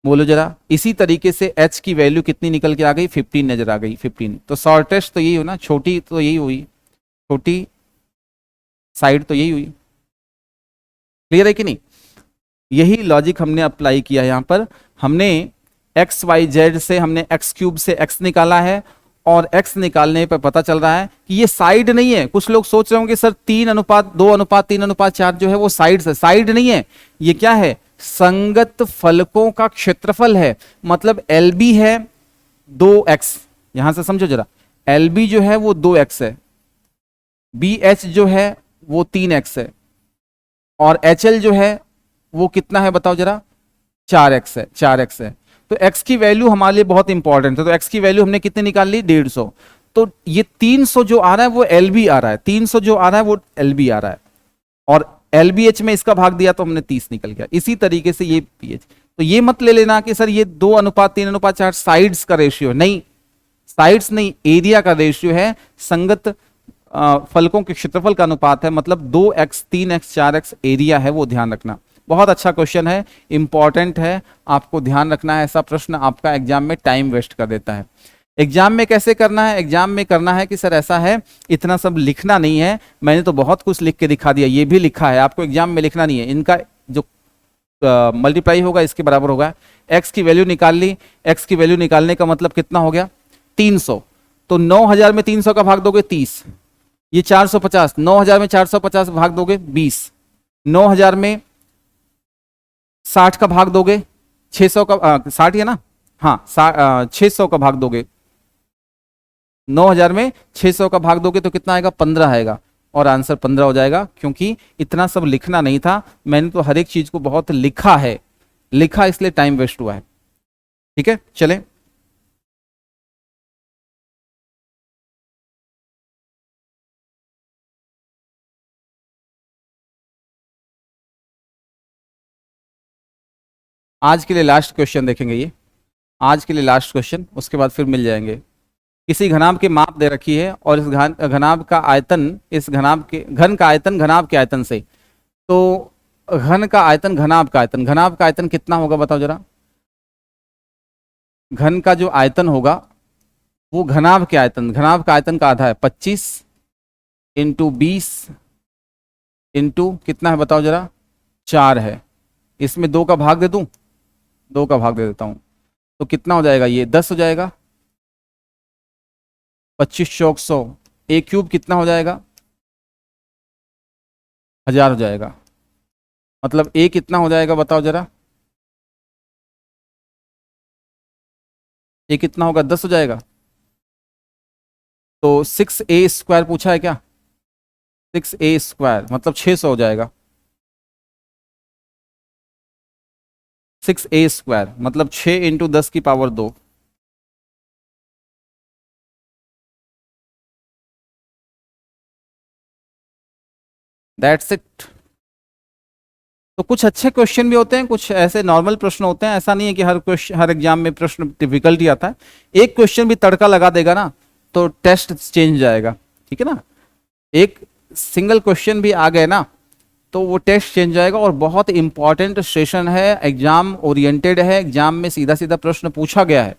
बोलो जरा। इसी तरीके से एच की वैल्यू कितनी निकल के आ गई? 15 नजर आ गई, 15। तो शॉर्टेस्ट तो यही हो ना, छोटी तो यही हुई, छोटी साइड तो यही हुई। क्लियर है कि नहीं? यही लॉजिक हमने अप्लाई किया यहां पर। हमने एक्स वाई जेड से हमने एक्स क्यूब से एक्स निकाला है, और एक्स निकालने पर पता चल रहा है कि ये साइड नहीं है। कुछ लोग सोच रहे होंगे सर 3:2:3:4 जो है वो साइड है, साइड नहीं है। ये क्या है? संगत फलकों का क्षेत्रफल है। मतलब एल बी है 2x, यहां से समझो जरा, एल बी जो है वो 2x है, बी एच जो है वो 3x है, और एच एल जो है वो कितना है बताओ जरा? 4x है, 4x है। तो x की वैल्यू हमारे लिए बहुत इंपॉर्टेंट है। तो x की वैल्यू हमने कितनी निकाल ली? 150। तो ये 300 जो आ रहा है वो एल बी आ रहा है, 300 जो आ रहा है वो एल बी आ रहा है, और एल बी एच में इसका भाग दिया तो हमने 30 निकल गया। इसी तरीके से ये पी एच। तो ये मत ले लेना कि सर ये 2:3:4 साइड्स का रेशियो, नहीं, साइड्स नहीं, एरिया का रेशियो है। संगत फलकों के क्षेत्रफल का अनुपात है। मतलब 2x 3x 4x एरिया है, वो ध्यान रखना। बहुत अच्छा क्वेश्चन है, इंपॉर्टेंट है, आपको ध्यान रखना है। ऐसा प्रश्न आपका एग्जाम में टाइम वेस्ट कर देता है। एग्जाम में कैसे करना है? एग्जाम में करना है कि सर ऐसा है, इतना सब लिखना नहीं है। मैंने तो बहुत कुछ लिख के दिखा दिया, ये भी लिखा है, आपको एग्जाम में लिखना नहीं है। इनका जो मल्टीप्लाई होगा, इसके बराबर होगा। x की वैल्यू निकाल ली, x की वैल्यू निकालने का मतलब कितना हो गया 300। तो 9000 में 300 का भाग दोगे 30, ये 450, 9000 में 450 भाग दोगे 20, 9000 में 60 का भाग दोगे 600 का 60 है ना, हाँ 600 का भाग दोगे, 9000 में 600 का भाग दोगे तो कितना आएगा 15 आएगा, और आंसर 15 हो जाएगा। क्योंकि इतना सब लिखना नहीं था, मैंने तो हर एक चीज को बहुत लिखा है, लिखा इसलिए टाइम वेस्ट हुआ है। ठीक है, चलें। आज के लिए लास्ट क्वेश्चन देखेंगे, ये आज के लिए लास्ट क्वेश्चन, उसके बाद फिर मिल जाएंगे। किसी घनाभ की माप दे रखी है और इस घनाभ का आयतन, इस घनाभ के घन का आयतन घनाभ के आयतन से, तो घन का आयतन घनाभ का आयतन, घनाभ का आयतन कितना होगा बताओ जरा। घन का जो आयतन होगा वो घनाभ के आयतन, घनाभ का आयतन का आधा है 25 इंटू 20 इंटू कितना है बताओ जरा 4 है। इसमें 2 का भाग दे दूं, 2 का भाग दे देता हूं, तो कितना हो जाएगा, ये 10 हो जाएगा। 25 चौक 100, ए क्यूब कितना हो जाएगा 1000 हो जाएगा। मतलब ए कितना हो जाएगा बताओ जरा, ए कितना होगा 10 हो जाएगा। तो 6a² पूछा है क्या, 6a² मतलब 600 हो जाएगा। 6a² मतलब 6 इंटू 10 की पावर 2। That's it. तो कुछ अच्छे क्वेश्चन भी होते हैं, कुछ ऐसे नॉर्मल प्रश्न होते हैं। ऐसा नहीं है कि हर क्वेश्चन, हर एग्जाम में प्रश्न डिफिकल्ट ही आता है। एक क्वेश्चन भी तड़का लगा देगा ना तो टेस्ट चेंज जाएगा, ठीक है ना। एक सिंगल क्वेश्चन भी आ गए ना तो वो टेस्ट चेंज जाएगा। और बहुत इंपॉर्टेंट सेशन है, एग्जाम ओरिएंटेड है, एग्जाम में सीधा सीधा प्रश्न पूछा गया है।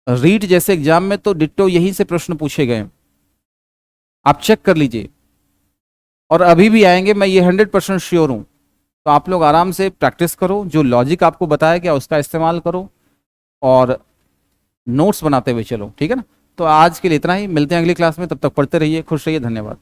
रीट जैसे एग्जाम में तो डिट्टो यही से प्रश्न पूछे गए, आप चेक कर लीजिए। और अभी भी आएंगे, मैं ये 100% श्योर हूं। तो आप लोग आराम से प्रैक्टिस करो, जो लॉजिक आपको बताया गया उसका इस्तेमाल करो और नोट्स बनाते हुए चलो, ठीक है ना। तो आज के लिए इतना ही, मिलते हैं अगली क्लास में, तब तक पढ़ते रहिए, खुश रहिए, धन्यवाद।